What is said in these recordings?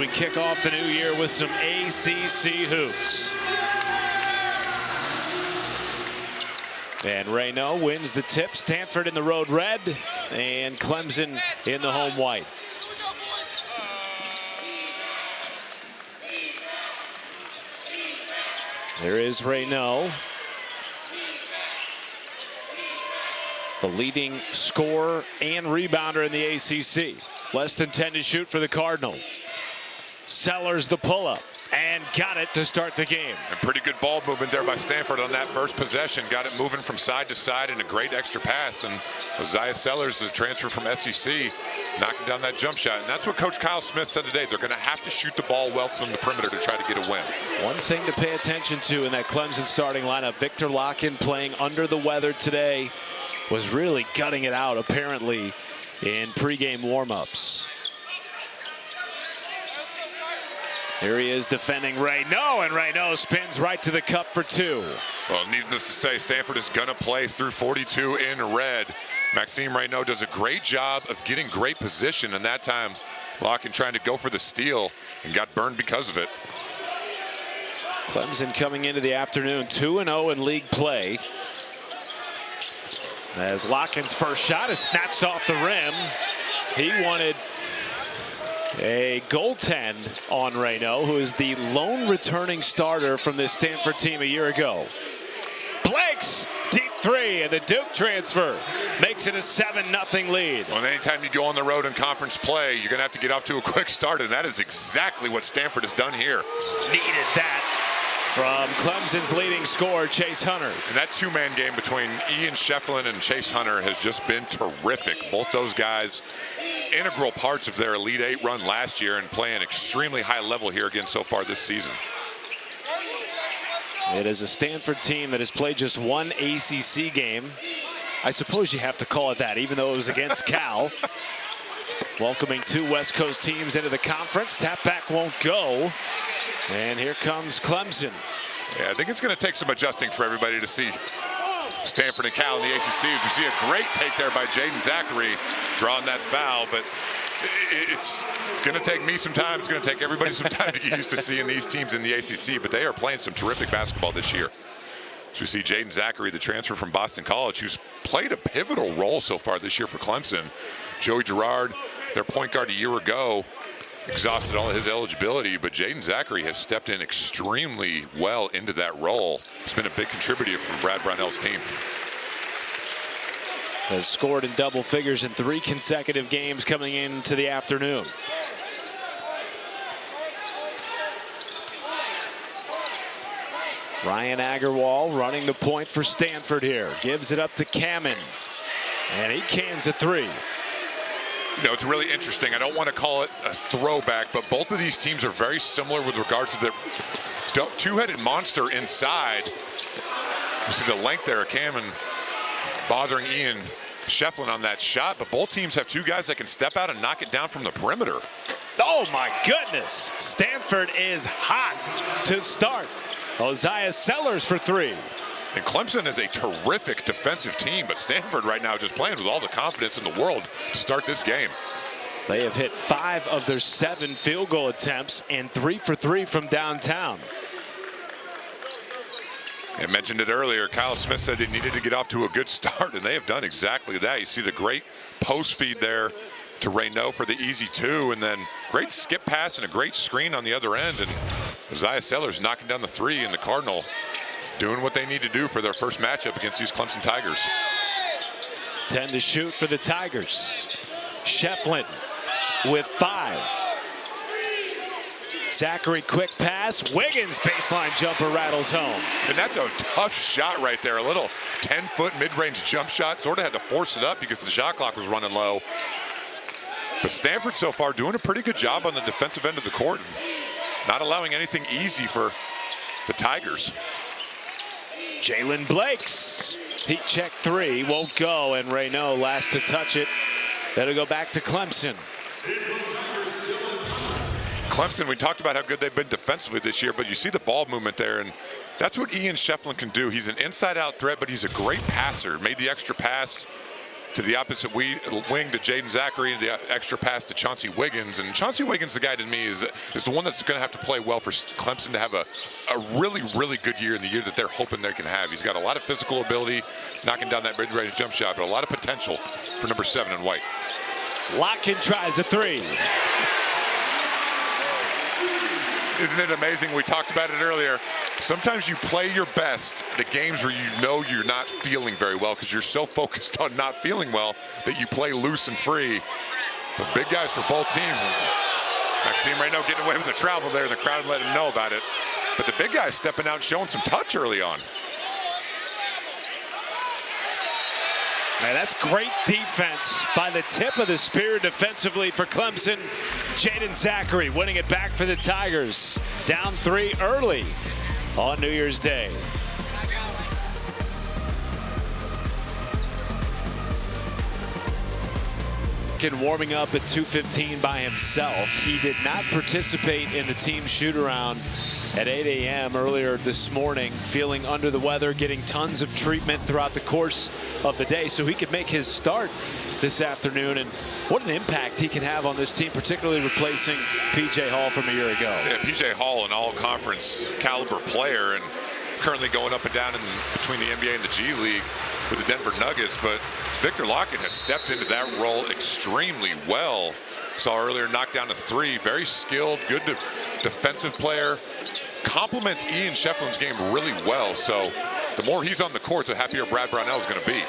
We kick off the new year with some ACC hoops. And Raynaud wins the tip. Stanford in the road red and Clemson in the home white. There is Raynaud, the leading scorer and rebounder in the ACC. Less than 10 to shoot for the Cardinal. Sellers the pull-up and got it to start the game. And pretty good ball movement there by Stanford on that first possession. Got it moving from side to side and a great extra pass. And Oziyah Sellers, the transfer from SEC, knocking down that jump shot. And that's what Coach Kyle Smith said today. They're going to have to shoot the ball well from the perimeter to try to get a win. One thing to pay attention to in that Clemson starting lineup, Victor Locken playing under the weather today, was really gutting it out apparently in pregame warm-ups. Here he is defending Raynaud, and Raynaud spins right to the cup for two. Well, needless to say, Stanford is going to play through 42 in red. Maxime Raynaud does a great job of getting great position, and that time Locken trying to go for the steal and got burned because of it. Clemson coming into the afternoon 2-0 in league play. As Locken's first shot is snatched off the rim. He wanted a goaltend on Raynaud, who is the lone returning starter from this Stanford team a year ago. Blake's deep three, and the Duke transfer makes it a 7-0 lead. Well, anytime you go on the road in conference play, you're going to have to get off to a quick start, and that is exactly what Stanford has done here. Needed that from Clemson's leading scorer, Chase Hunter. And that two-man game between Ian Shefflin and Chase Hunter has just been terrific. Both those guys integral parts of their Elite Eight run last year and playing extremely high level here again so far this season. It is a Stanford team that has played just one ACC game. I suppose you have to call it that, even though it was against Cal. Welcoming two West Coast teams into the conference. Tap back won't go. And here comes Clemson. Yeah, I think it's going to take some adjusting for everybody to see Stanford and Cal in the ACC. As we see a great take there by Jaeden Zackery drawing that foul, but it's going to take me some time. It's going to take everybody some time to get used to seeing these teams in the ACC, but they are playing some terrific basketball this year. So we see Jaeden Zackery, the transfer from Boston College, who's played a pivotal role so far this year for Clemson. Joey Girard, their point guard a year ago, exhausted all of his eligibility, but Jaeden Zackery has stepped in extremely well into that role. He's been a big contributor for Brad Brownell's team. Has scored in double figures in 3 consecutive games coming into the afternoon. Ryan Agarwal running the point for Stanford here. Gives it up to Kamen. And he cans a three. You know, it's really interesting. I don't want to call it a throwback, but both of these teams are very similar with regards to the two-headed monster inside. You see the length there of Kamen bothering Ian Shefflin on that shot, but both teams have two guys that can step out and knock it down from the perimeter. Oh my goodness, Stanford is hot to start. Oziyah Sellers for three. And Clemson is a terrific defensive team, but Stanford right now just playing with all the confidence in the world to start this game. They have hit 5 of their 7 field goal attempts and 3 for 3 from downtown. I mentioned it earlier. Kyle Smith said they needed to get off to a good start, and they have done exactly that. You see the great post feed there to Raynaud for the easy two, and then great skip pass and a great screen on the other end. And Oziyah Sellers knocking down the three, and the Cardinal doing what they need to do for their first matchup against these Clemson Tigers. 10 to shoot for the Tigers. Shefflin with 5. Zackery quick pass. Wiggins baseline jumper rattles home. And that's a tough shot right there. A little 10-foot mid-range jump shot. Sort of had to force it up because the shot clock was running low. But Stanford so far doing a pretty good job on the defensive end of the court. Not allowing anything easy for the Tigers. Jalen Blake's heat check three won't go, and Raynaud last to touch it. That'll go back to Clemson. Clemson, we talked about how good they've been defensively this year, but you see the ball movement there, and that's what Ian Shefflin can do. He's an inside-out threat, but he's a great passer. Made the extra pass to the opposite wing to Jaeden Zackery, and the extra pass to Chauncey Wiggins. And Chauncey Wiggins, the guy to me, is the one that's going to have to play well for Clemson to have a really, really good year in the year that they're hoping they can have. He's got a lot of physical ability, knocking down that mid-range jump shot, but a lot of potential for number 7 in white. Locken tries a three. Isn't it amazing? We talked about it earlier. Sometimes you play your best the games where you know you're not feeling very well because you're so focused on not feeling well that you play loose and free. The big guys for both teams. Maxime Raynaud getting away with the travel there. The crowd let him know about it. But the big guys stepping out and showing some touch early on. Man, that's great defense by the tip of the spear defensively for Clemson. Jaeden Zackery winning it back for the Tigers. Down 3 early on New Year's Day. Warming up at 2:15 by himself. He did not participate in the team shoot-around at 8 a.m. earlier this morning, feeling under the weather, getting tons of treatment throughout the course of the day so he could make his start this afternoon. And what an impact he can have on this team, particularly replacing P.J. Hall from a year ago. Yeah, P.J. Hall, an all-conference caliber player, and currently going up and down between the NBA and the G League with the Denver Nuggets. But Victor Locken has stepped into that role extremely well. Saw earlier, knocked down a 3. Very skilled, good defensive player. Complements Ian Shefflin's game really well. So the more he's on the court, the happier Brad Brownell is going to be.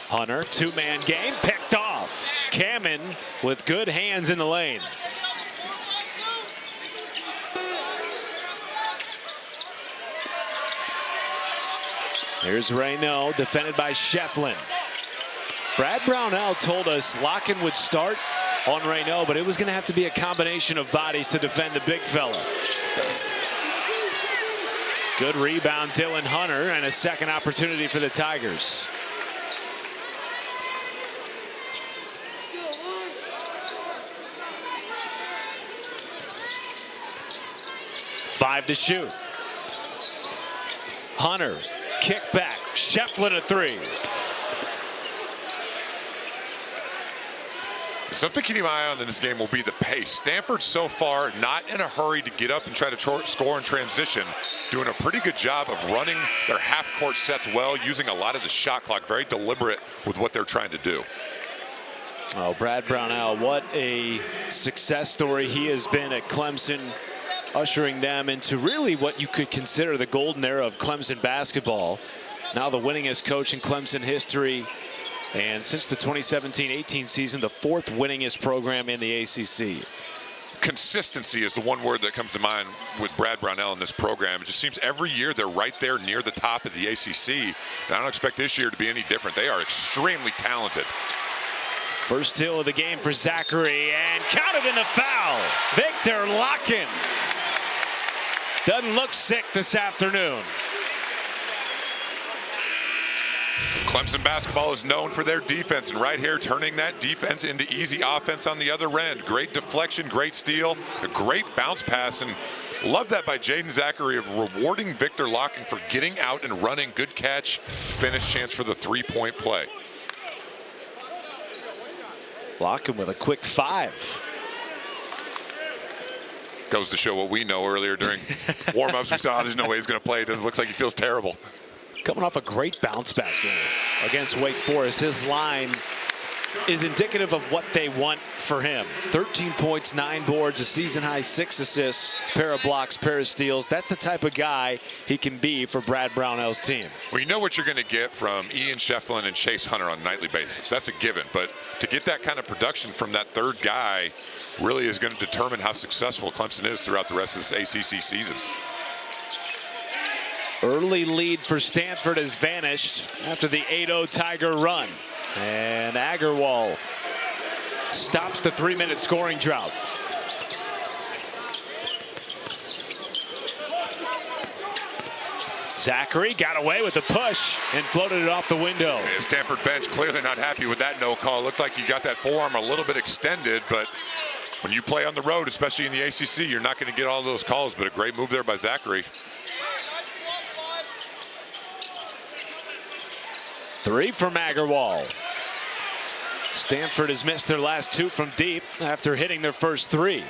Hunter, 2-man game, picked off. Kamen with good hands in the lane. Here's Raynaud, defended by Shefflin. Brad Brownell told us Locken would start on Raynaud, but it was going to have to be a combination of bodies to defend the big fella. Good rebound, Dylan Hunter, and a second opportunity for the Tigers. Five to shoot. Hunter, kick back. Shefflin a 3. Something to keep an eye on in this game will be the pace. Stanford so far not in a hurry to get up and try to score in transition, doing a pretty good job of running their half-court sets well, using a lot of the shot clock, very deliberate with what they're trying to do. Oh, Brad Brownell, what a success story he has been at Clemson, ushering them into really what you could consider the golden era of Clemson basketball. Now the winningest coach in Clemson history, and since the 2017-18 season, the 4th winningest program in the ACC. Consistency is the one word that comes to mind with Brad Brownell in this program. It just seems every year they're right there near the top of the ACC. And I don't expect this year to be any different. They are extremely talented. First steal of the game for Zackery, and counted in the foul. Victor Locken doesn't look sick this afternoon. Clemson basketball is known for their defense, and right here turning that defense into easy offense on the other end. Great deflection, great steal, a great bounce pass, and love that by Jaeden Zackery of rewarding Victor Locken for getting out and running. Good catch, finish chance for the 3-point play. Locken with a quick 5. Goes to show what we know earlier during warm-ups. We saw there's no way he's going to play. It doesn't look like he feels terrible. Coming off a great bounce back game against Wake Forest. His line is indicative of what they want for him. 13 points, 9 boards, a season high 6 assists, pair of blocks, pair of steals. That's the type of guy he can be for Brad Brownell's team. Well, you know what you're going to get from Ian Shefflin and Chase Hunter on a nightly basis. That's a given. But to get that kind of production from that third guy really is going to determine how successful Clemson is throughout the rest of this ACC season. Early lead for Stanford has vanished after the 8-0 Tiger run. And Agarwal stops the 3-minute scoring drought. Zackery got away with the push and floated it off the window. Yeah, Stanford bench clearly not happy with that no call. Looked like you got that forearm a little bit extended, but when you play on the road, especially in the ACC, you're not going to get all those calls, but a great move there by Zackery. Three from Agarwal. Stanford has missed their last two from deep after hitting their first three.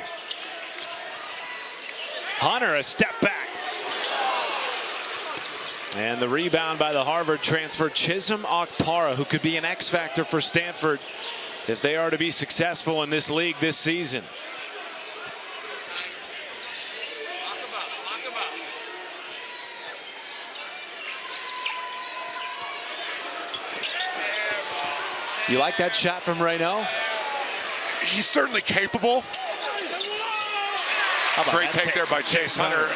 Hunter, a step back. And the rebound by the Harvard transfer, Chisholm Okpara, who could be an X factor for Stanford if they are to be successful in this league this season. You like that shot from Raynaud? He's certainly capable. Great take there by Chase Hunter.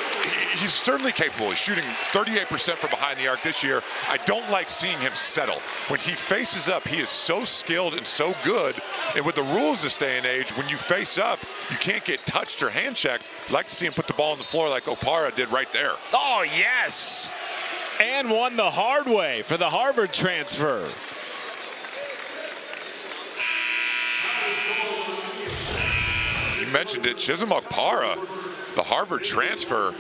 He's certainly capable. He's shooting 38% from behind the arc this year. I don't like seeing him settle. When he faces up, he is so skilled and so good. And with the rules this day and age, when you face up, you can't get touched or hand checked. I'd like to see him put the ball on the floor like Okpara did right there. Oh, yes. And won the hard way for the Harvard transfer. You mentioned it, Chisholm Okpara, the Harvard transfer,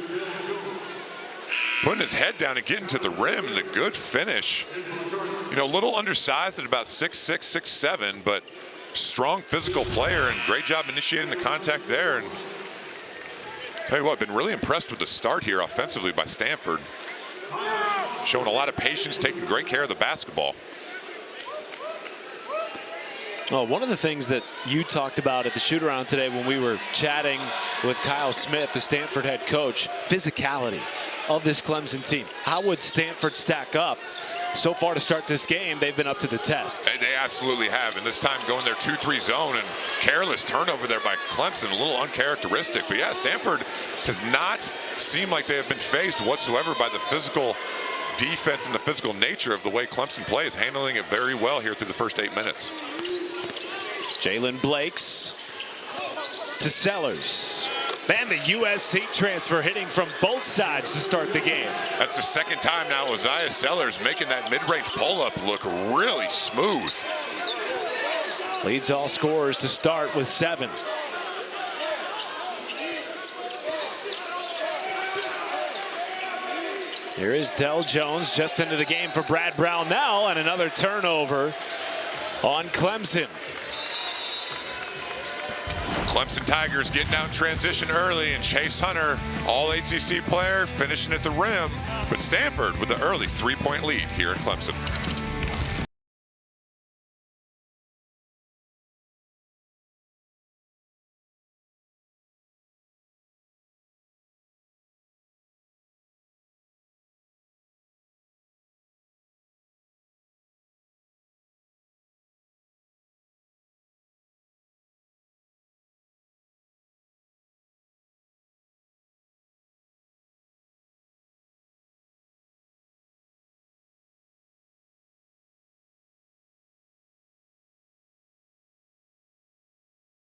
putting his head down and getting to the rim, and a good finish. You know, a little undersized at about 6'6", 6'7", but strong physical player, and great job initiating the contact there. And tell you what, been really impressed with the start here offensively by Stanford. Showing a lot of patience, taking great care of the basketball. Well, one of the things that you talked about at the shoot-around today when we were chatting with Kyle Smith, the Stanford head coach, physicality of this Clemson team. How would Stanford stack up? So far to start this game, they've been up to the test. They absolutely have, and this time going their 2-3 zone, and careless turnover there by Clemson, a little uncharacteristic. But yeah, Stanford has not seemed like they have been faced whatsoever by the physical defense and the physical nature of the way Clemson plays, handling it very well here through the first 8 minutes. Jalen Blakes to Sellers. And the USC transfer hitting from both sides to start the game. That's the second time now Oziyah Sellers making that mid-range pull-up look really smooth. Leads all scorers to start with 7. Here is Del Jones just into the game for Brad Brown now, and another turnover on Clemson. Clemson Tigers getting out in transition early, and Chase Hunter, all ACC player, finishing at the rim. But Stanford with the early 3-point lead here in Clemson.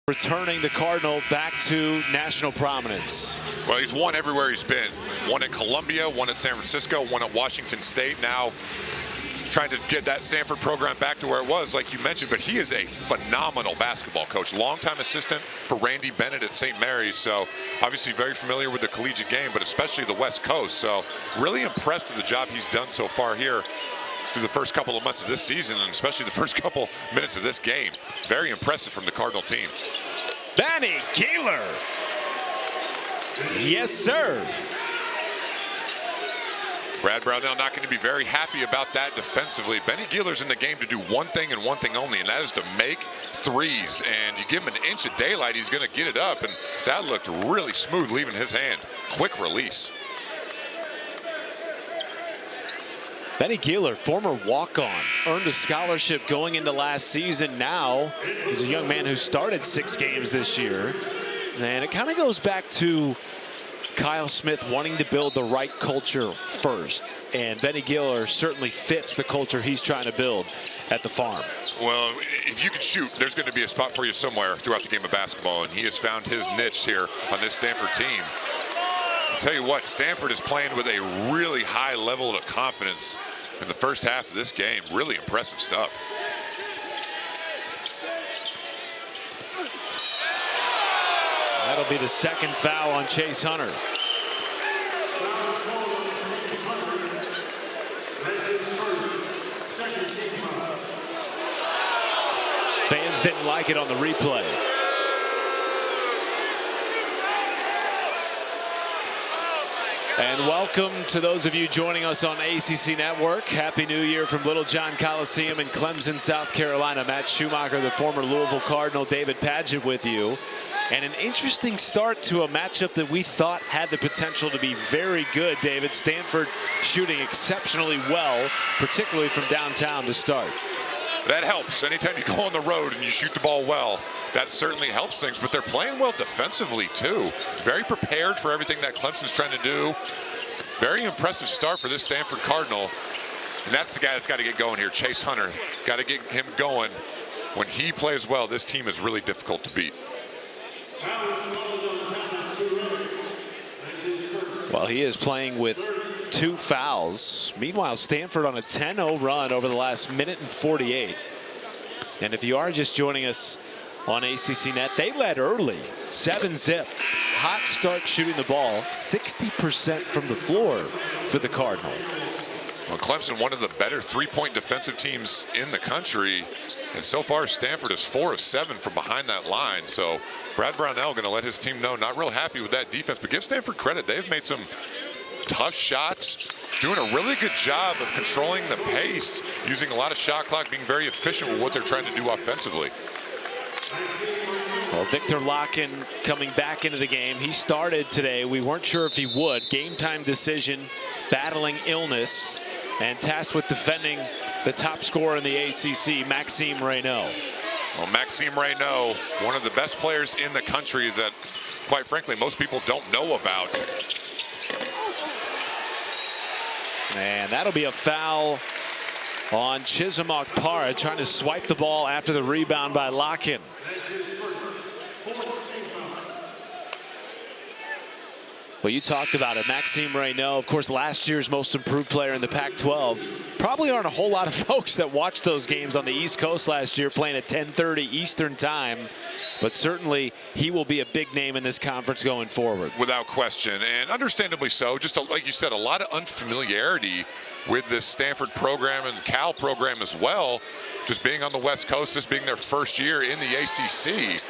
Returning the Cardinal back to national prominence. Well, he's won everywhere he's been. Won at Columbia, won at San Francisco, won at Washington State. Now trying to get that Stanford program back to where it was, like you mentioned. But he is a phenomenal basketball coach. Longtime assistant for Randy Bennett at St. Mary's. So obviously very familiar with the collegiate game, but especially the West Coast. So really impressed with the job he's done so far here through the first couple of months of this season, and especially the first couple minutes of this game. Very impressive from the Cardinal team. Benny Keeler. Yes, sir. Brad Brownell not going to be very happy about that defensively. Benny Keeler's in the game to do one thing and one thing only, and that is to make threes. And you give him an inch of daylight, he's going to get it up, and that looked really smooth leaving his hand. Quick release. Benny Keeler, former walk-on, earned a scholarship going into last season. Now he's a young man who started 6 games this year. And it kind of goes back to Kyle Smith wanting to build the right culture first. And Benny Keeler certainly fits the culture he's trying to build at the farm. Well, if you can shoot, there's going to be a spot for you somewhere throughout the game of basketball. And he has found his niche here on this Stanford team. I'll tell you what, Stanford is playing with a really high level of confidence in the first half of this game. Really impressive stuff. That'll be the second foul on Chase Hunter. Wiggins didn't like it on the replay. And welcome to those of you joining us on ACC Network. Happy New Year from Littlejohn Coliseum in Clemson, South Carolina. Matt Schumacher, the former Louisville Cardinal, David Padgett with you. And an interesting start to a matchup that we thought had the potential to be very good, David. Stanford shooting exceptionally well, particularly from downtown to start. That helps. Anytime you go on the road and you shoot the ball well, that certainly helps things. But they're playing well defensively, too. Very prepared for everything that Clemson's trying to do. Very impressive start for this Stanford Cardinal. And that's the guy that's got to get going here, Chase Hunter. Got to get him going. When he plays well, this team is really difficult to beat. Well, he is playing with 2 fouls. Meanwhile, Stanford on a 10-0 run over the last minute and 48. And if you are just joining us on ACC Net, they led early, 7-zip. Hot start shooting the ball, 60% from the floor for the Cardinal. Well, Clemson, one of the better three-point defensive teams in the country. And so far, Stanford is 4 of 7 from behind that line. So Brad Brownell going to let his team know, not real happy with that defense. But give Stanford credit. They've made some tough shots, doing a really good job of controlling the pace, using a lot of shot clock, being very efficient with what they're trying to do offensively. Well, Victor Locken coming back into the game. He started today. We weren't sure if he would. Game time decision, battling illness, and tasked with defending the top scorer in the ACC, Maxime Raynaud. Well, Maxime Raynaud, one of the best players in the country that, quite frankly, most people don't know about. And that'll be a foul on Chisamok Para, trying to swipe the ball after the rebound by Locken. Well, you talked about it. Maxime Raynaud, of course, last year's most improved player in the Pac-12. Probably aren't a whole lot of folks that watched those games on the East Coast last year, playing at 10:30 Eastern time. But certainly he will be a big name in this conference going forward. Without question, and understandably so. Just like you said, a lot of unfamiliarity with this Stanford program and Cal program as well. Just being on the West Coast, this being their first year in the ACC.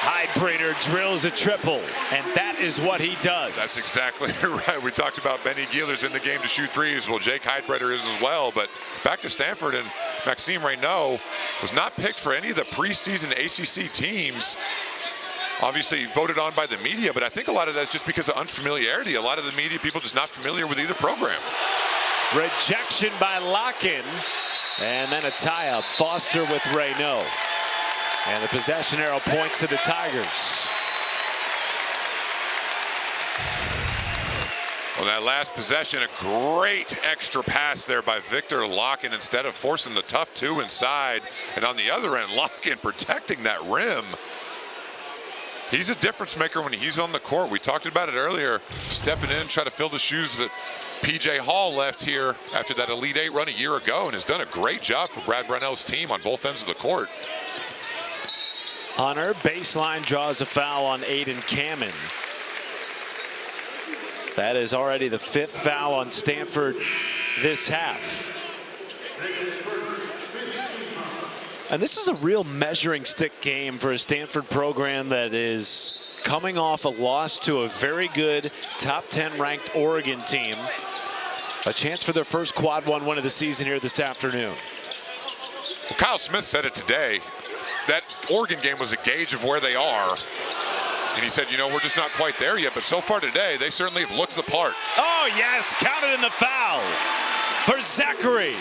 Highbrader drills a triple, and that is what he does. That's exactly right. We talked about Benny Gielers in the game to shoot threes. Well, Jake Highbrader is as well. But back to Stanford, and Maxime Raynaud was not picked for any of the preseason ACC teams. Obviously voted on by the media, but I think a lot of that's just because of unfamiliarity. A lot of the media people just not familiar with either program. Rejection by Locken, and then a tie-up. Foster with Raynaud. And the possession arrow points to the Tigers. Well, that last possession, a great extra pass there by Victor Locken instead of forcing the tough 2 inside. And on the other end, Locken protecting that rim. He's a difference maker when he's on the court. We talked about it earlier, stepping in, trying to fill the shoes that P.J. Hall left here after that Elite 8 run a year ago, and has done a great job for Brad Brownell's team on both ends of the court. Hunter, baseline, draws a foul on Aiden Kamen. That is already the 5th foul on Stanford this half. And this is a real measuring stick game for a Stanford program that is coming off a loss to a very good top 10 ranked Oregon team. A chance for their first quad 1 win of the season here this afternoon. Well, Kyle Smith said it today. That Oregon game was a gauge of where they are. And he said, you know, we're just not quite there yet. But so far today, they certainly have looked the part. Oh, yes, counted in the foul for Zackery.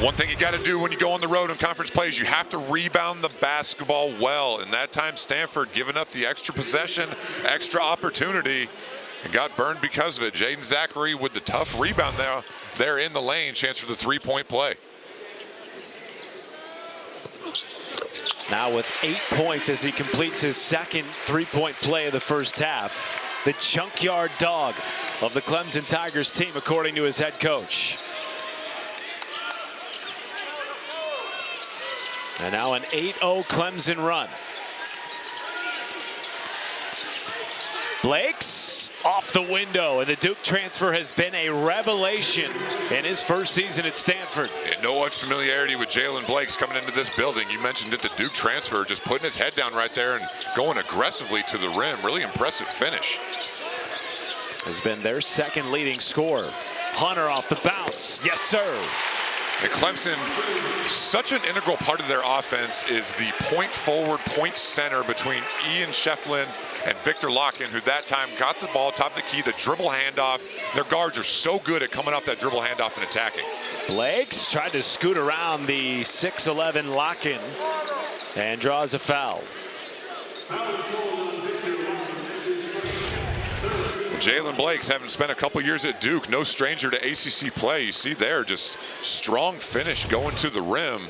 One thing you got to do when you go on the road in conference play is you have to rebound the basketball well. And that time, Stanford giving up the extra possession, extra opportunity, and got burned because of it. Jaeden Zackery with the tough rebound there in the lane. Chance for the three-point play. Now with 8 points as he completes his second three-point play of the first half. The junkyard dog of the Clemson Tigers team, according to his head coach. And now an 8-0 Clemson run. Blake's off the window, and the Duke transfer has been a revelation in his first season at Stanford. And no unfamiliarity with Jaeden Blakes coming into this building. You mentioned it, the Duke transfer, just putting his head down right there and going aggressively to the rim. Really impressive finish. Has been their second leading scorer. Hunter off the bounce. Yes, sir. And Clemson, such an integral part of their offense is the point forward, point center between Ian Shefflin and Victor Locken, who that time got the ball top of the key, the dribble handoff. Their guards are so good at coming off that dribble handoff and attacking. Blakes tried to scoot around the 6'11" Locken and draws a foul. Jaeden Blakes, having spent a couple years at Duke, no stranger to ACC play. You see there, just strong finish going to the rim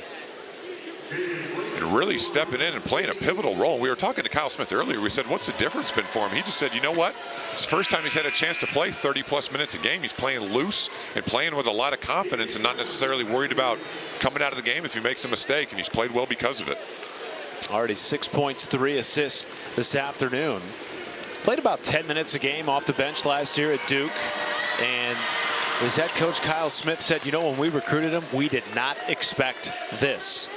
and really stepping in and playing a pivotal role. We were talking to Kyle Smith earlier. We said, what's the difference been for him? He just said, you know what? It's the first time he's had a chance to play 30-plus minutes a game. He's playing loose and playing with a lot of confidence and not necessarily worried about coming out of the game if he makes a mistake, and he's played well because of it. Already 6 points, 3 assists this afternoon. Played about 10 minutes a game off the bench last year at Duke, and his head coach Kyle Smith said, you know, when we recruited him, we did not expect this.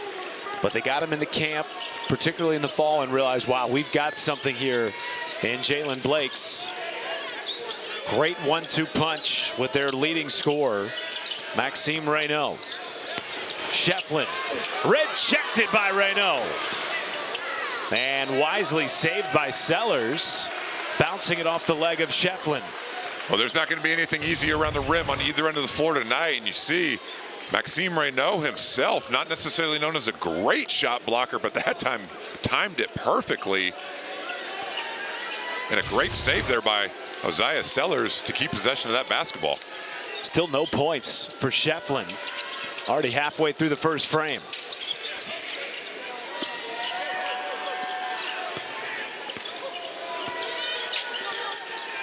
But they got him in the camp, particularly in the fall, and realized, wow, we've got something here in Jaeden Blakes. Great 1-2 punch with their leading scorer, Maxime Raynaud. Shefflin rejected by Raynaud. And wisely saved by Sellers, bouncing it off the leg of Shefflin. Well, there's not going to be anything easy around the rim on either end of the floor tonight, and you see Maxime Raynaud himself, not necessarily known as a great shot blocker, but that time timed it perfectly. And a great save there by Oziyah Sellers to keep possession of that basketball. Still no points for Shefflin. Already halfway through the first frame.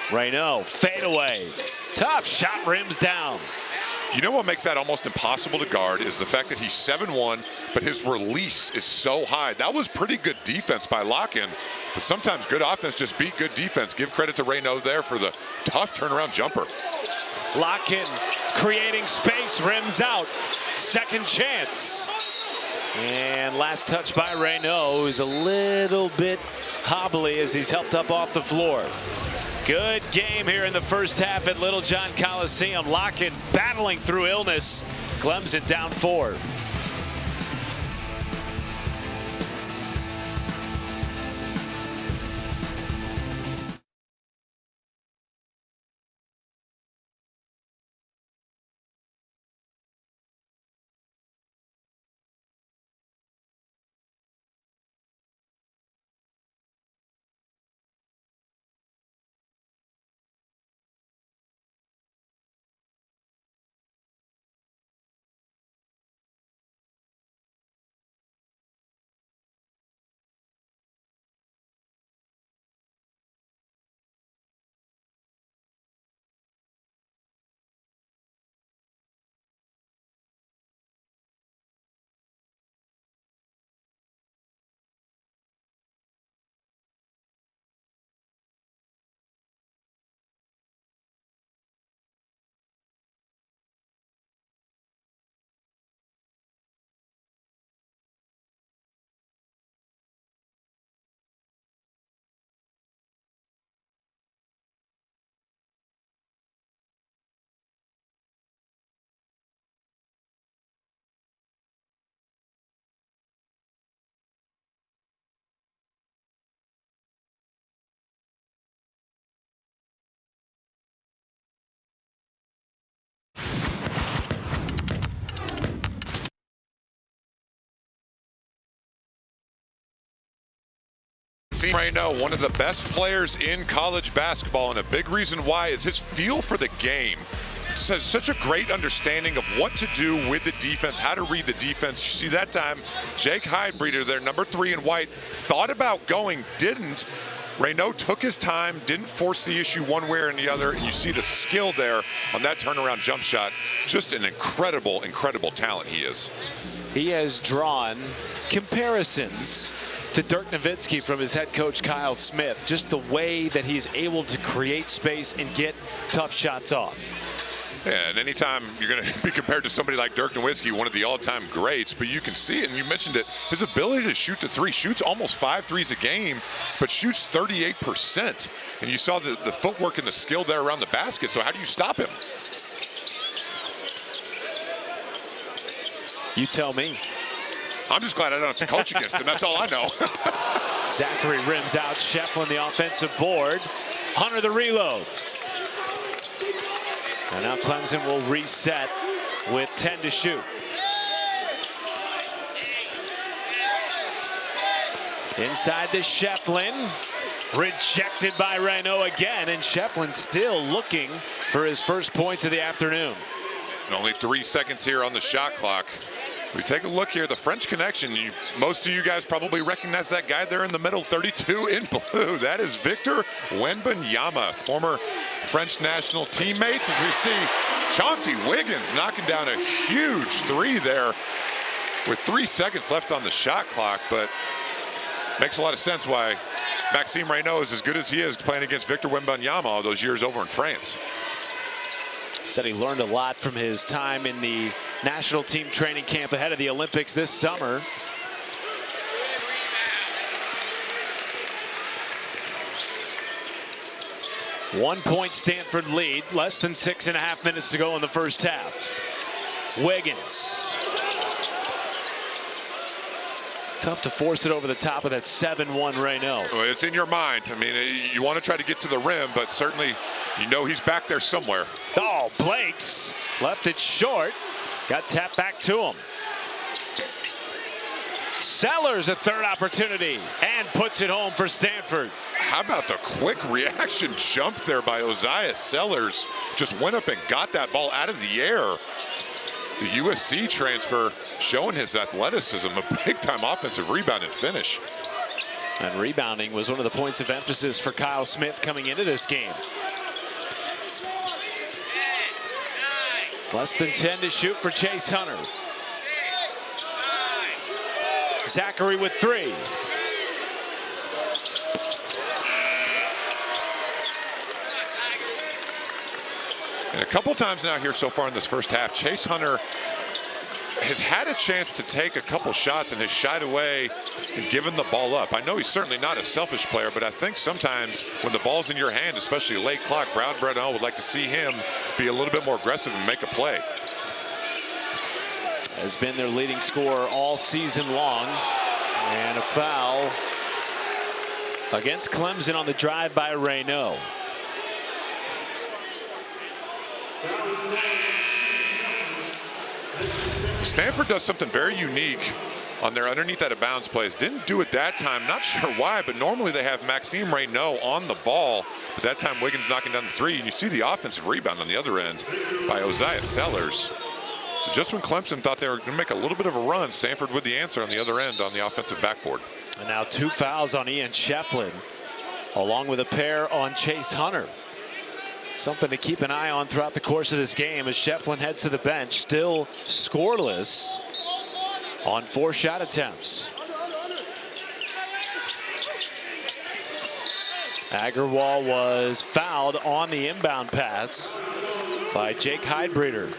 Raynaud, fade away. Tough shot, rims down. You know what makes that almost impossible to guard is the fact that he's 7'1", but his release is so high. That was pretty good defense by Locken, but sometimes good offense just beat good defense. Give credit to Raynaud there for the tough turnaround jumper. Locken creating space, rims out. Second chance. And last touch by Raynaud, who's a little bit hobbly as he's helped up off the floor. Good game here in the first half at Littlejohn Coliseum. Locken battling through illness. Clemson down 4. Maxime Raynaud, one of the best players in college basketball, and a big reason why is his feel for the game. Has such a great understanding of what to do with the defense, how to read the defense. You see that time, Jake Heidbreeder, their number 3 in white, thought about going, didn't. Raynaud took his time, didn't force the issue one way or the other, and you see the skill there on that turnaround jump shot. Just an incredible, incredible talent he is. He has drawn comparisons to Dirk Nowitzki from his head coach Kyle Smith. Just the way that he's able to create space and get tough shots off. Yeah, and anytime you're going to be compared to somebody like Dirk Nowitzki, one of the all-time greats, but you can see it, and you mentioned it, his ability to shoot the three, shoots almost 5 threes a game, but shoots 38%. And you saw the footwork and the skill there around the basket, so how do you stop him? You tell me. I'm just glad I don't have to coach against him. That's all I know. Zackery rims out. Shefflin the offensive board. Hunter the reload. And now Clemson will reset with 10 to shoot. Inside to Shefflin. Rejected by Raynaud again. And Shefflin still looking for his first points of the afternoon. And only 3 seconds here on the shot clock. We take a look here, the French connection. Most of you guys probably recognize that guy there in the middle, 32 in blue. That is Victor Wembanyama, former French national teammates. As we see Chauncey Wiggins knocking down a huge three there with 3 seconds left on the shot clock, but makes a lot of sense why Maxime Raynaud is as good as he is playing against Victor Wembanyama all those years over in France. Said he learned a lot from his time in the national team training camp ahead of the Olympics this summer. One-point Stanford lead, less than 6.5 minutes to go in the first half. Wiggins. Tough to force it over the top of that 7-1 Raynaud. Well, it's in your mind. I mean, you want to try to get to the rim, but certainly you know he's back there somewhere. Oh, Blakes left it short. Got tapped back to him. Sellers a third opportunity and puts it home for Stanford. How about the quick reaction jump there by Oziyah Sellers? Just went up and got that ball out of the air. The USC transfer showing his athleticism, a big-time offensive rebound and finish. And rebounding was one of the points of emphasis for Kyle Smith coming into this game. Less than 10 to shoot for Chase Hunter. Zackery with 3. And a couple times now here so far in this first half, Chase Hunter has had a chance to take a couple shots and has shied away and given the ball up. I know he's certainly not a selfish player, but I think sometimes when the ball's in your hand, especially late clock, Brown would like to see him be a little bit more aggressive and make a play. Has been their leading scorer all season long. And a foul against Clemson on the drive by Raynaud. Stanford does something very unique on their underneath out of bounds plays. Didn't do it that time, not sure why, but normally they have Maxime Raynaud on the ball. But that time Wiggins knocking down the three, and you see the offensive rebound on the other end by Oziyah Sellers. So just when Clemson thought they were going to make a little bit of a run, Stanford with the answer on the other end on the offensive backboard. And now 2 fouls on Ian Shefflin, along with a pair on Chase Hunter. Something to keep an eye on throughout the course of this game as Shefflin heads to the bench, still scoreless on 4 shot attempts. Agarwal was fouled on the inbound pass by Jake Heidbreder.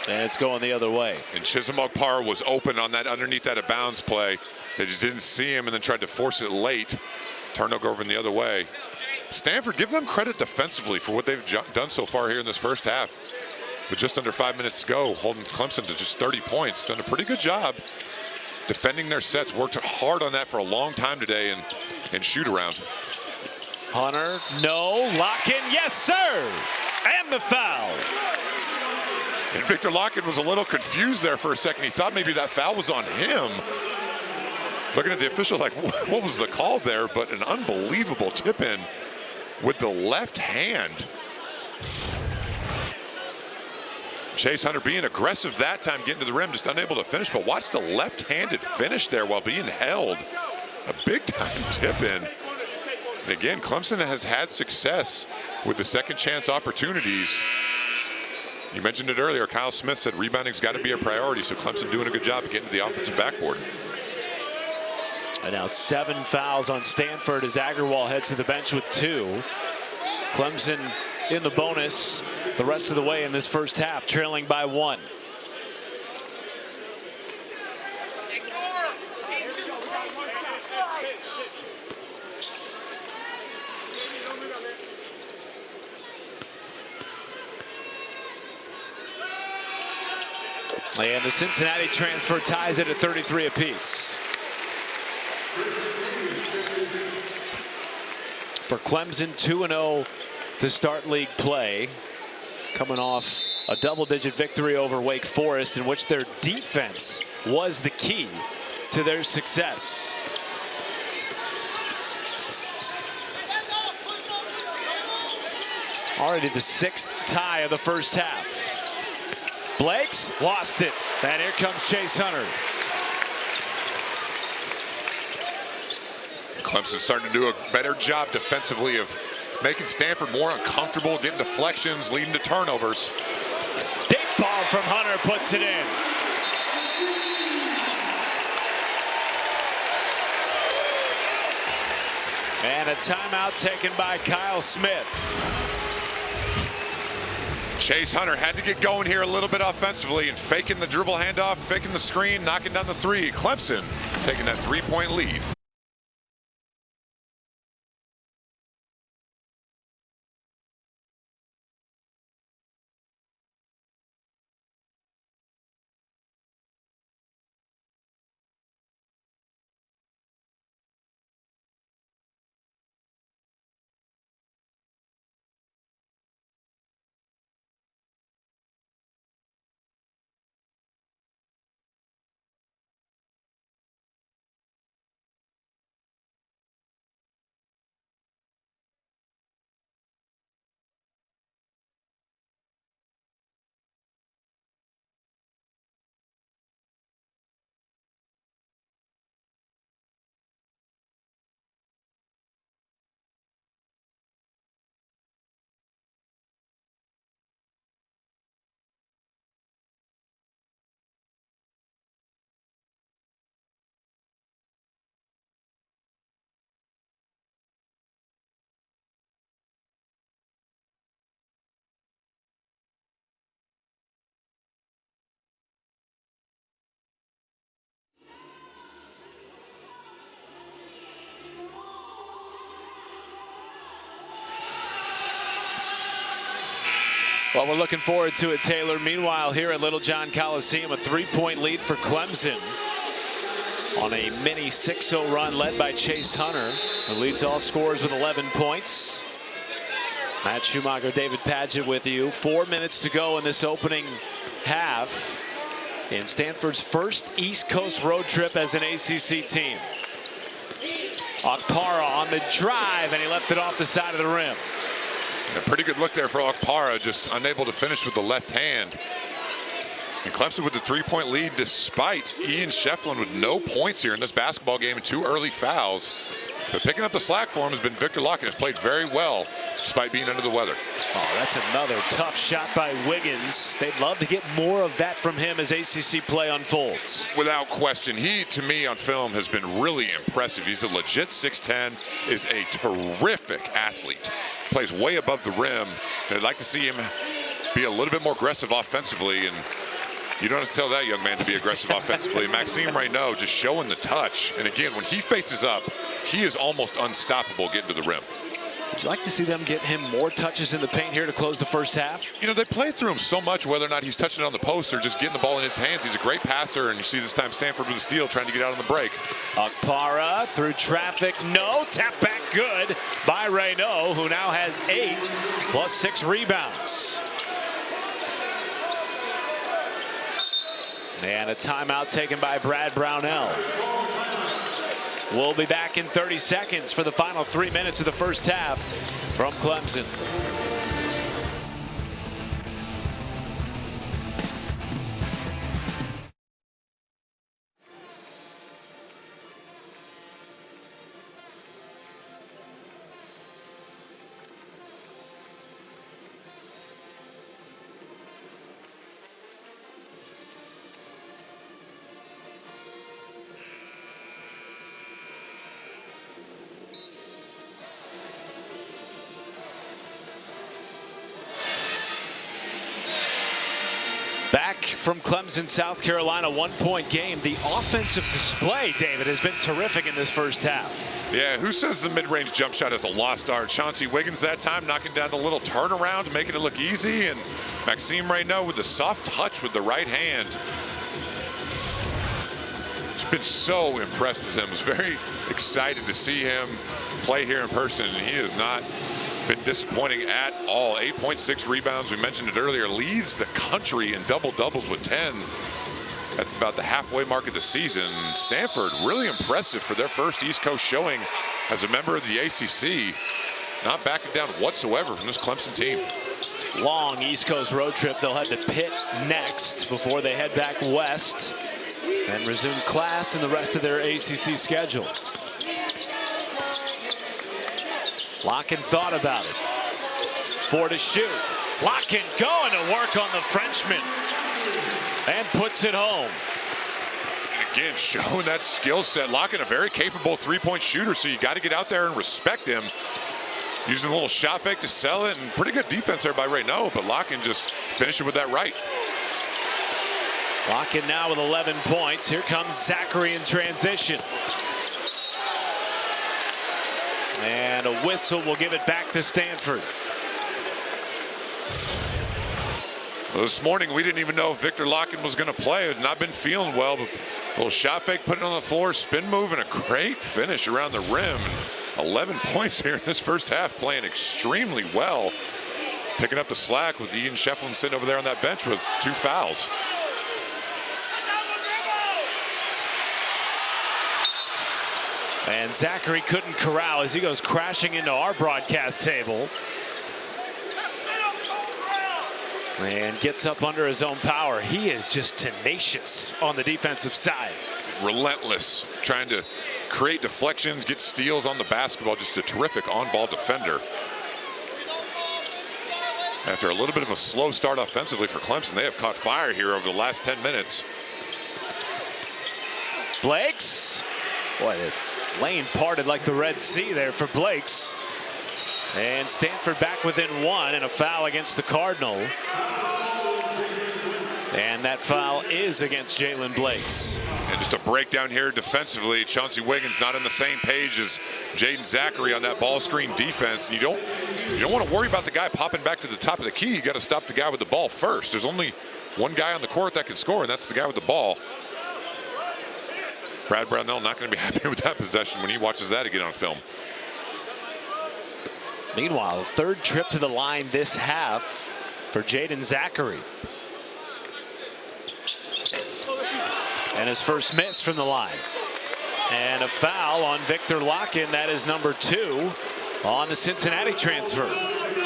And it's going the other way. And Chisholm Okpara was open on that underneath out of bounds play. They just didn't see him and then tried to force it late. Turnover over in the other way. Stanford, give them credit defensively for what they've done so far here in this first half. With just under 5 minutes to go, holding Clemson to just 30 points. Done a pretty good job defending their sets. Worked hard on that for a long time today and shoot around. Hunter, no, Lock-in, yes sir! And the foul. And Victor Lock-in was a little confused there for a second. He thought maybe that foul was on him. Looking at the official like, what was the call there? But an unbelievable tip in with the left hand. Chase Hunter being aggressive that time, getting to the rim, just unable to finish. But watch the left-handed finish there while being held. A big-time tip-in. And again, Clemson has had success with the second chance opportunities. You mentioned it earlier. Kyle Smith said rebounding's got to be a priority, so Clemson doing a good job of getting to the offensive backboard. And now 7 fouls on Stanford as Agarwal heads to the bench with 2. Clemson in the bonus the rest of the way in this first half, trailing by 1. And the Cincinnati transfer ties it at 33 apiece. For Clemson, 2-0 to start league play, coming off a double-digit victory over Wake Forest, in which their defense was the key to their success. Already the 6th tie of the first half. Blake's lost it, and here comes Chase Hunter. Clemson starting to do a better job defensively of making Stanford more uncomfortable, getting deflections, leading to turnovers. Deep ball from Hunter, puts it in. And a timeout taken by Kyle Smith. Chase Hunter had to get going here a little bit offensively and faking the dribble handoff, faking the screen, knocking down the 3. Clemson taking that 3-point lead. Well, we're looking forward to it, Taylor. Meanwhile, here at Littlejohn Coliseum, a 3-point lead for Clemson on a mini 6-0 run led by Chase Hunter, who leads all scorers with 11 points. Matt Schumacher, David Padgett with you. 4 minutes to go in this opening half in Stanford's first East Coast road trip as an ACC team. Okpara on the drive, and he left it off the side of the rim. A pretty good look there for Okpara, just unable to finish with the left hand. And Clemson with the 3-point lead despite Ian Shefflin with no points here in this basketball game and 2 early fouls. But picking up the slack for him has been Victor Locken, has played very well despite being under the weather. Oh, that's another tough shot by Wiggins. They'd love to get more of that from him as ACC play unfolds. Without question, he, to me, on film has been really impressive. He's a legit 6'10", is a terrific athlete. Plays way above the rim. I'd like to see him be a little bit more aggressive offensively, and you don't have to tell that young man to be aggressive offensively. Maxime Raynaud just showing the touch, and again, when he faces up, he is almost unstoppable getting to the rim. Would you like to see them get him more touches in the paint here to close the first half? You know, they play through him so much, whether or not he's touching it on the post or just getting the ball in his hands. He's a great passer, and you see this time Stanford with a steal trying to get out on the break. Okpara through traffic, no, tap back good by Raynaud, who now has 8 plus 6 rebounds. And a timeout taken by Brad Brownell. We'll be back in 30 seconds for the final 3 minutes of the first half from Clemson. back from Clemson, South Carolina, 1-point game. The offensive display, David, has been terrific in this first half. Yeah, who says the mid-range jump shot is a lost art? Chauncey Wiggins that time knocking down the little turnaround, making it look easy, and Maxime Raynaud with the soft touch with the right hand. Just been so impressed with him. Was very excited to see him play here in person, and he has not been disappointing at all. 8.6 rebounds, we mentioned it earlier, leads the country in double-doubles with 10 at about the halfway mark of the season. Stanford really impressive for their first East Coast showing as a member of the ACC. Not backing down whatsoever from this Clemson team. Long East Coast road trip. They'll head to Pitt next before they head back west and resume class in the rest of their ACC schedule. Locken thought about it. 4 to shoot. Locken going to work on the Frenchman and puts it home. And again, showing that skill set. Locken, a very capable three-point shooter, so you got to get out there and respect him. Using a little shot fake to sell it, and pretty good defense there by Raynaud, but Locken just finishing with that right. Locken now with 11 points. Here comes Zackery in transition. And a whistle will give it back to Stanford. Well, this morning we didn't even know if Victor Locken was going to play. Had not been feeling well, but a little shot fake, put it on the floor, spin move, and a great finish around the rim. 11 points here in this first half, playing extremely well. Picking up the slack with Ian Shefflin sitting over there on that bench with 2 fouls. And Zackery couldn't corral as he goes crashing into our broadcast table. And gets up under his own power. He is just tenacious on the defensive side. Relentless, trying to create deflections, get steals on the basketball. Just a terrific on-ball defender. After a little bit of a slow start offensively for Clemson, they have caught fire here over the last 10 minutes. Blakes. Boy, the lane parted like the Red Sea there for Blakes. And Stanford back within 1, and a foul against the Cardinal. And that foul is against Jalen Blakes. And just a breakdown here defensively. Chauncey Wiggins not on the same page as Jaeden Zackery on that ball screen defense. And you don't want to worry about the guy popping back to the top of the key. You got to stop the guy with the ball first. There's only one guy on the court that can score, and that's the guy with the ball. Brad Brownell not going to be happy with that possession when he watches that again on film. Meanwhile, third trip to the line this half for Jaeden Zackery. And his first miss from the line. And a foul on Victor Locken. That is number 2 on the Cincinnati transfer.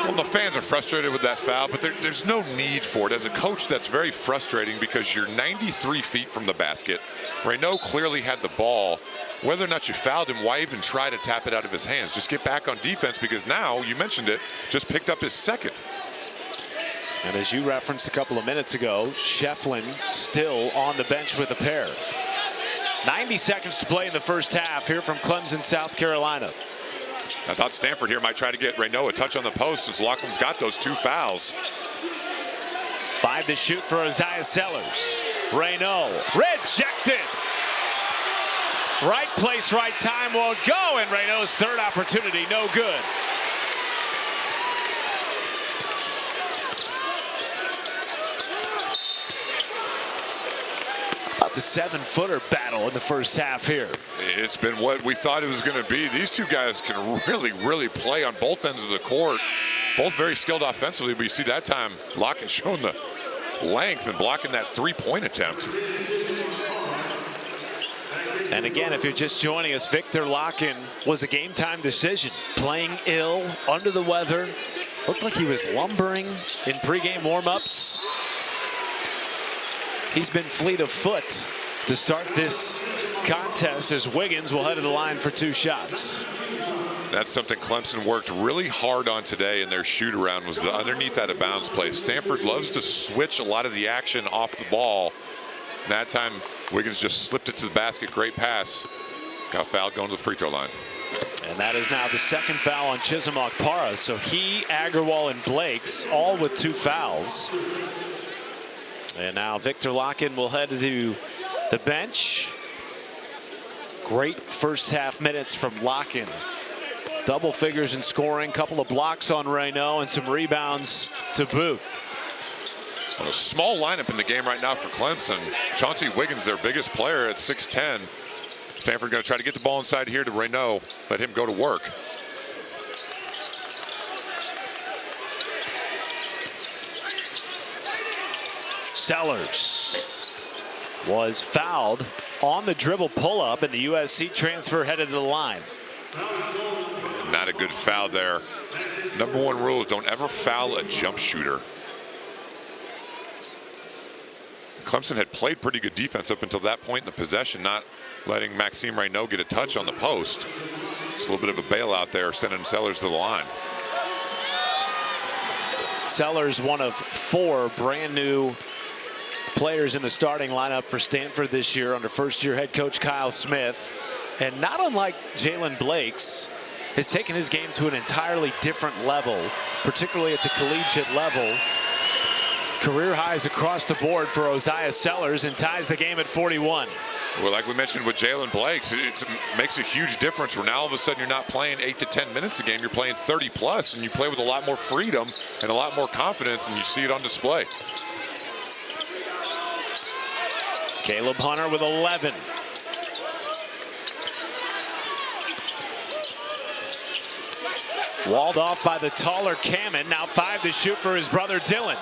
Well, the fans are frustrated with that foul, but there's no need for it. As a coach, that's very frustrating because you're 93 feet from the basket. Raynaud clearly had the ball. Whether or not you fouled him, why even try to tap it out of his hands? Just get back on defense, because now, you mentioned it, just picked up his second. And as you referenced a couple of minutes ago, Shefflin still on the bench with a pair. 90 seconds to play in the first half here from Clemson, South Carolina. I thought Stanford here might try to get Raynaud a touch on the post since Loughlin's got those 2 fouls. 5 to shoot for Oziyah Sellers. Raynaud rejected. Right place, right time won't go, and Raynaud's third opportunity, no good. About the 7-footer battle in the first half here. It's been what we thought it was going to be. These two guys can really play on both ends of the court. Both very skilled offensively, but you see that time Locken showing the length and blocking that 3-point attempt. And again, if you're just joining us, Victor Locken was a game-time decision. Playing ill, under the weather. Looked like he was lumbering in pregame warm-ups. He's been fleet of foot to start this contest as Wiggins will head to the line for 2 shots. That's something Clemson worked really hard on today in their shoot-around, was the underneath out-of-bounds play. Stanford loves to switch a lot of the action off the ball. And that time, Wiggins just slipped it to the basket. Great pass. Got fouled going to the free throw line. And that is now the second foul on Chisholm Okpara. So he, Agarwal, and Blakes all with 2 fouls. And now Victor Locken will head to the bench. Great first half minutes from Locken. Double figures in scoring, couple of blocks on Raynaud, and some rebounds to boot. A small lineup in the game right now for Clemson. Chauncey Wiggins, their biggest player at 6'10". Stanford going to try to get the ball inside here to Raynaud, let him go to work. Sellers was fouled on the dribble pull-up, and the USC transfer headed to the line. Not a good foul there. Number one rule is don't ever foul a jump shooter. Clemson had played pretty good defense up until that point in the possession, not letting Maxime Raynaud get a touch on the post. It's a little bit of a bailout there, sending Sellers to the line. Sellers, one of 4 brand new players in the starting lineup for Stanford this year under first-year head coach Kyle Smith. And not unlike Jalen Blake's, has taken his game to an entirely different level, particularly at the collegiate level. Career highs across the board for Oziyah Sellers, and ties the game at 41. Well, like we mentioned with Jalen Blake's, it makes a huge difference where now all of a sudden you're not playing 8 to 10 minutes a game, you're playing 30 plus, and you play with a lot more freedom and a lot more confidence, and you see it on display. Caleb Hunter with 11. Walled off by the taller Kamen. Now 5 to shoot for his brother Dylan.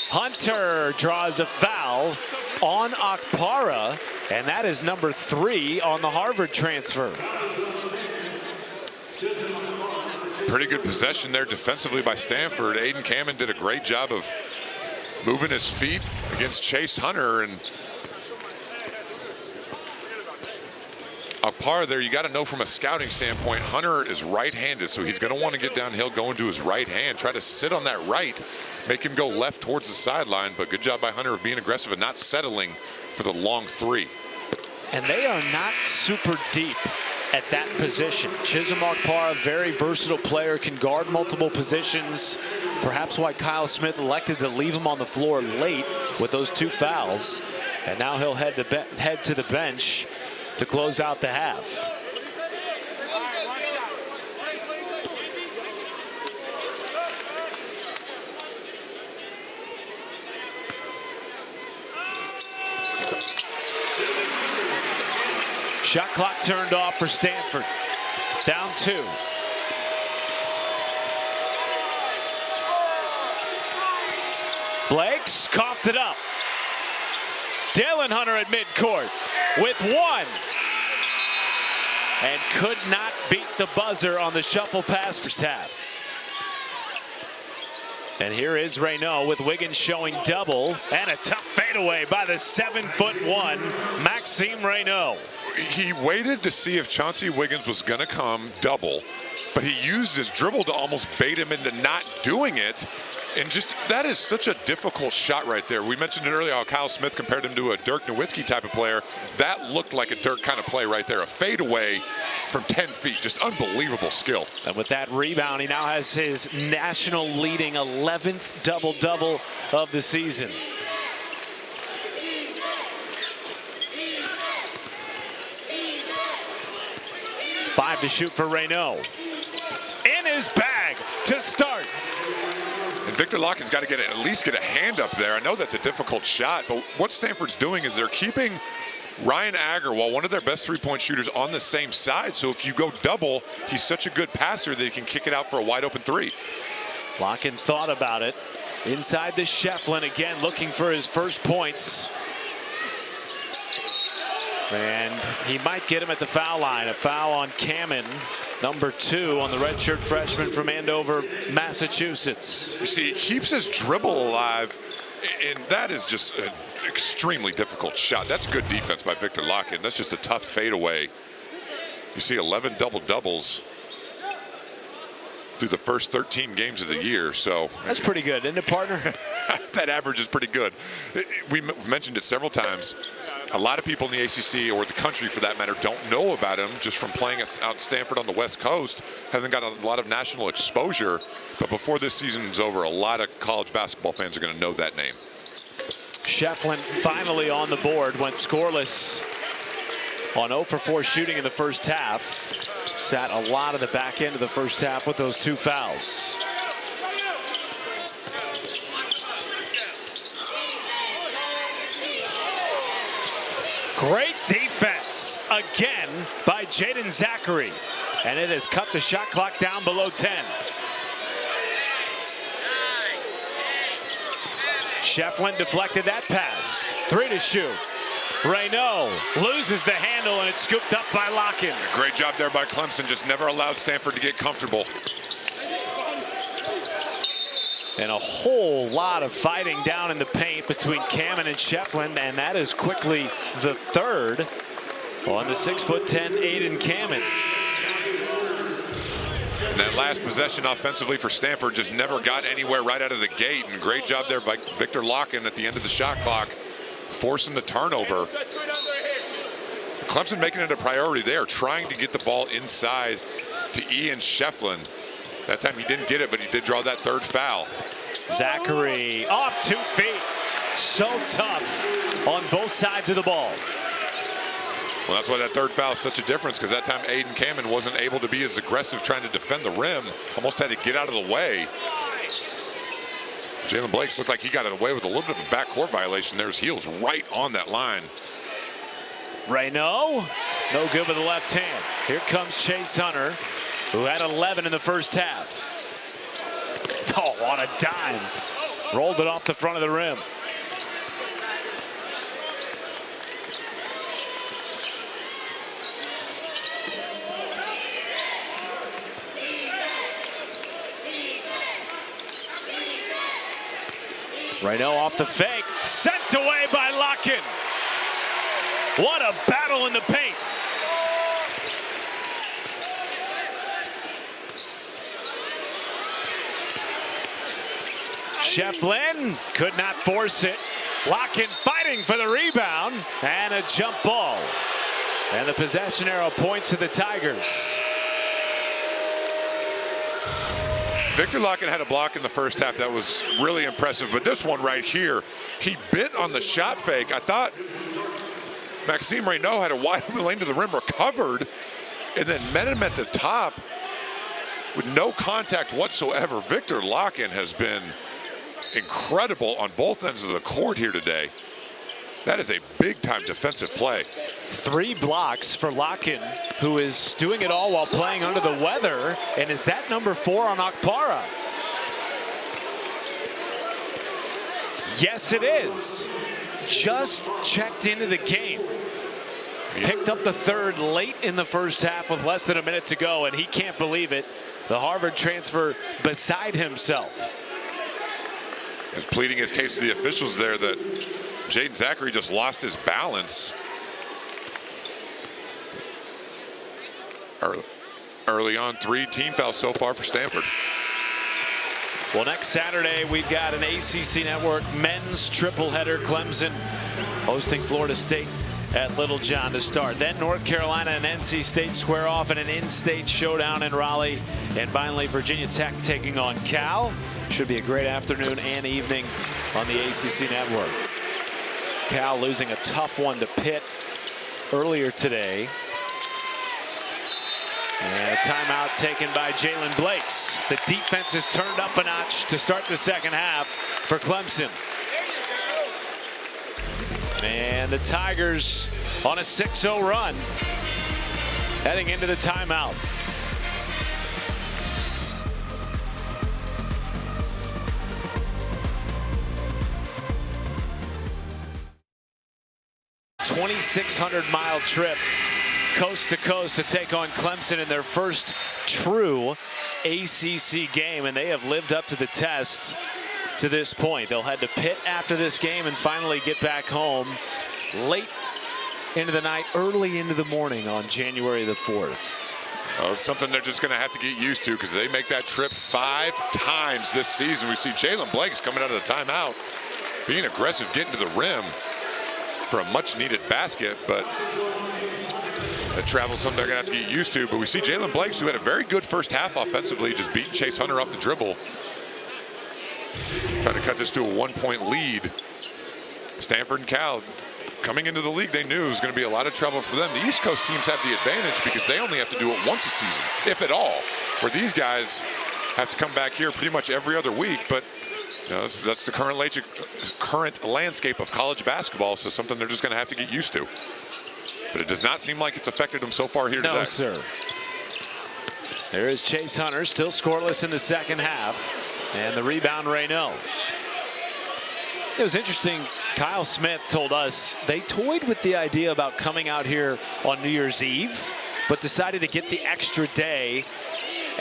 Hunter draws a foul on Okpara, and that is number 3 on the Harvard transfer. Pretty good possession there defensively by Stanford. Jaeden Zackery did a great job of moving his feet against Chase Hunter, and Okpara there, you got to know from a scouting standpoint, Hunter is right-handed, so he's going to want to get downhill, go into his right hand, try to sit on that right, make him go left towards the sideline. But good job by Hunter of being aggressive and not settling for the long 3. And they are not super deep at that position. Chisholm Okpara, very versatile player, can guard multiple positions. Perhaps why Kyle Smith elected to leave him on the floor late with those 2 fouls. And now he'll head to the bench to close out the half. Shot clock turned off for Stanford. Down 2. Blake's coughed it up. Dylan Hunter at midcourt with 1. And could not beat the buzzer on the shuffle pass first half. And here is Raynaud with Wiggins showing double, and a tough fadeaway by the 7'1" Maxime Raynaud. He waited to see if Chauncey Wiggins was going to come double, but he used his dribble to almost bait him into not doing it. And just, that is such a difficult shot right there. We mentioned it earlier how Kyle Smith compared him to a Dirk Nowitzki type of player. That looked like a Dirk kind of play right there. A fadeaway from 10 feet, just unbelievable skill. And with that rebound, he now has his national leading 11th double-double of the season. Five to shoot for Raynaud. In his bag to start. And Victor Locken's got to at least get a hand up there. I know that's a difficult shot, but what Stanford's doing is they're keeping Ryan Agarwal, one of their best three-point shooters, on the same side. So if you go double, he's such a good passer that he can kick it out for a wide-open 3. Locken thought about it. Inside to Shefflin again, looking for his first points. And he might get him at the foul line. A foul on Kamen, number 2 on the redshirt freshman from Andover, Massachusetts. You see, he keeps his dribble alive, and that is just an extremely difficult shot. That's good defense by Victor Locken. That's just a tough fadeaway. You see 11 double-doubles through the first 13 games of the year. So that's pretty good, isn't it, partner? That average is pretty good. We mentioned it several times. A lot of people in the ACC, or the country for that matter, don't know about him just from playing out at Stanford on the West Coast. Hasn't got a lot of national exposure. But before this season's over, a lot of college basketball fans are going to know that name. Shefflin finally on the board, went scoreless on 0 for 4 shooting in the first half. Sat a lot of the back end of the first half with those 2 fouls. Great defense again by Jaeden Zackery, and it has cut the shot clock down below 10. Shefflin deflected that pass. 3 to shoot. Raynaud loses the handle, and it's scooped up by Locken. Great job there by Clemson. Just never allowed Stanford to get comfortable. And a whole lot of fighting down in the paint between Kamen and Shefflin, and that is quickly the third on the 6'10" Jaeden Kamen. And that last possession offensively for Stanford just never got anywhere right out of the gate. And great job there by Victor Locken at the end of the shot clock, forcing the turnover. Clemson making it a priority. They are trying to get the ball inside to Ian Shefflin. That time he didn't get it, but he did draw that third foul. Zackery off 2 feet. So tough on both sides of the ball. Well, that's why that third foul is such a difference, because that time Jaeden Kamen wasn't able to be as aggressive trying to defend the rim. Almost had to get out of the way. Jalen Blakes looked like he got it away with a little bit of a backcourt violation. There's heels right on that line. Raynaud, no good with the left hand. Here comes Chase Hunter, who had 11 in the first half. Oh, what a dime. Rolled it off the front of the rim. Raynaud off the fake, sent away by Locken. What a battle in the paint. Shefflin could not force it. Locken fighting for the rebound, and a jump ball. And the possession arrow points to the Tigers. Victor Locken had a block in the first half that was really impressive, but this one right here, he bit on the shot fake. I thought Maxime Raynaud had a wide open lane to the rim, recovered, and then met him at the top with no contact whatsoever. Victor Locken has been incredible on both ends of the court here today. That is a big-time defensive play. 3 blocks for Locken, who is doing it all while playing under the weather. And is that number 4 on Okpara? Yes, it is. Just checked into the game. Picked up the 3rd late in the first half with less than a minute to go, and he can't believe it. The Harvard transfer beside himself. He's pleading his case to the officials there that Jaeden Zackery just lost his balance early on. 3 team fouls so far for Stanford. Well, next Saturday we've got an ACC Network men's triple header. Clemson hosting Florida State at Little John to start. Then North Carolina and NC State square off in an in-state showdown in Raleigh. And finally Virginia Tech taking on Cal. Should be a great afternoon and evening on the ACC Network. Cal losing a tough one to Pitt earlier today. And a timeout taken by Jalen Blakes. The defense is turned up a notch to start the second half for Clemson. And the Tigers on a 6-0 run heading into the timeout. A 2,600-mile trip coast to coast to take on Clemson in their first true ACC game, and they have lived up to the test to this point. They'll head to Pitt after this game and finally get back home late into the night, early into the morning on January the 4th. Oh, it's something they're just going to have to get used to, because they make that trip 5 times this season. We see Jalen Blakes coming out of the timeout, being aggressive, getting to the rim for a much-needed basket, but that travel is something they're going to have to get used to. But we see Jalen Blakes, who had a very good first half offensively, just beating Chase Hunter off the dribble. Trying to cut this to a 1-point lead Stanford and Cal, coming into the league, they knew it was going to be a lot of trouble for them. The East Coast teams have the advantage because they only have to do it once a season, if at all, where these guys have to come back here pretty much every other week. But you know, that's the current landscape of college basketball, so something they're just going to have to get used to. But it does not seem like it's affected them so far here today. No, sir. There is Chase Hunter, still scoreless in the second half. And the rebound, Raynaud. It was interesting. Kyle Smith told us they toyed with the idea about coming out here on New Year's Eve, but decided to get the extra day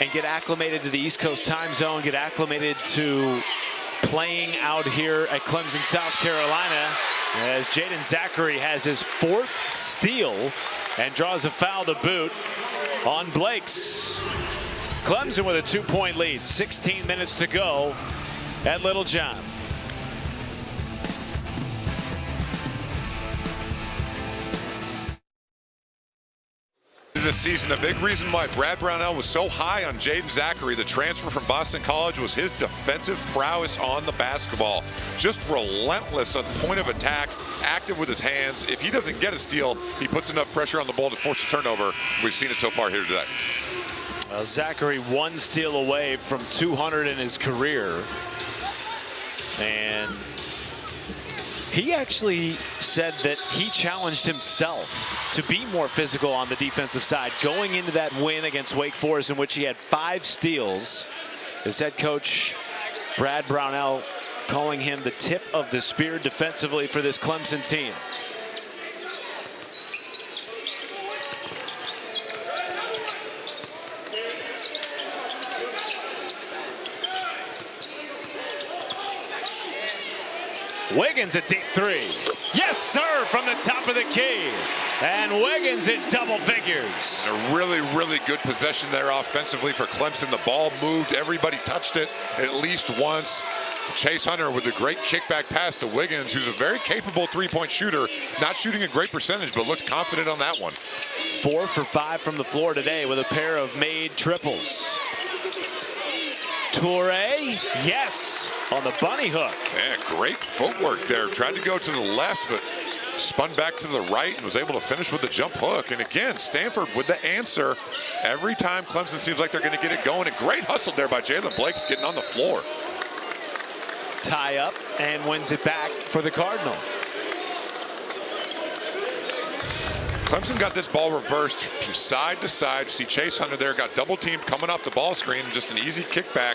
and get acclimated to the East Coast time zone, get acclimated to playing out here at Clemson, South Carolina, as Jaeden Zackery has his 4th steal and draws a foul to boot on Blake's. Clemson with a 2-point lead, 16 minutes to go at Little John. This season, a big reason why Brad Brownell was so high on Jaeden Zackery, the transfer from Boston College, was his defensive prowess on the basketball. Just relentless on point of attack, active with his hands. If he doesn't get a steal, he puts enough pressure on the ball to force a turnover. We've seen it so far here today. Well, Zackery 1 steal away from 200 in his career. And he actually said that he challenged himself to be more physical on the defensive side going into that win against Wake Forest, in which he had 5 steals. His head coach, Brad Brownell, calling him the tip of the spear defensively for this Clemson team. Wiggins a deep 3. Yes, sir, from the top of the key. And Wiggins in double figures. A really, really good possession there offensively for Clemson. The ball moved. Everybody touched it at least once. Chase Hunter with a great kickback pass to Wiggins, who's a very capable 3-point shooter. Not shooting a great percentage, but looked confident on that one. 4 for 5 from the floor today with a pair of made triples. Toure, yes, on the bunny hook. Yeah, great footwork there. Tried to go to the left, but spun back to the right and was able to finish with the jump hook. And again, Stanford with the answer. Every time Clemson seems like they're going to get it going. A great hustle there by Jalen Blake's getting on the floor. Tie up and wins it back for the Cardinal. Clemson got this ball reversed from side to side. See Chase Hunter there, got double teamed coming off the ball screen. Just an easy kickback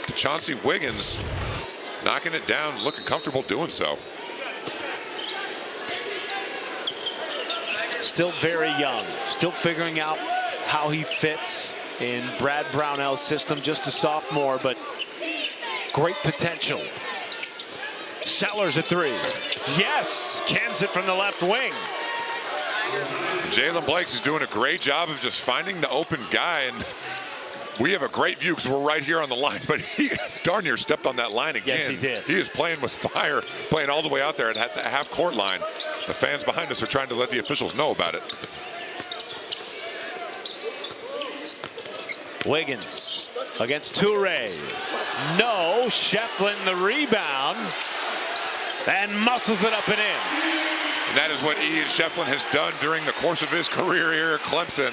to Chauncey Wiggins, knocking it down, looking comfortable doing so. Still very young, still figuring out how he fits in Brad Brownell's system, just a sophomore, but great potential. Sellers a 3. Yes, cans it from the left wing. Jalen Blake's is doing a great job of just finding the open guy, and we have a great view because we're right here on the line, but he darn near stepped on that line again. Yes, he did. He is playing with fire, playing all the way out there at the half-court line. The fans behind us are trying to let the officials know about it. Wiggins against Toure. No, Shefflin the rebound, and muscles it up and in. And that is what Ian Shefflin has done during the course of his career here at Clemson.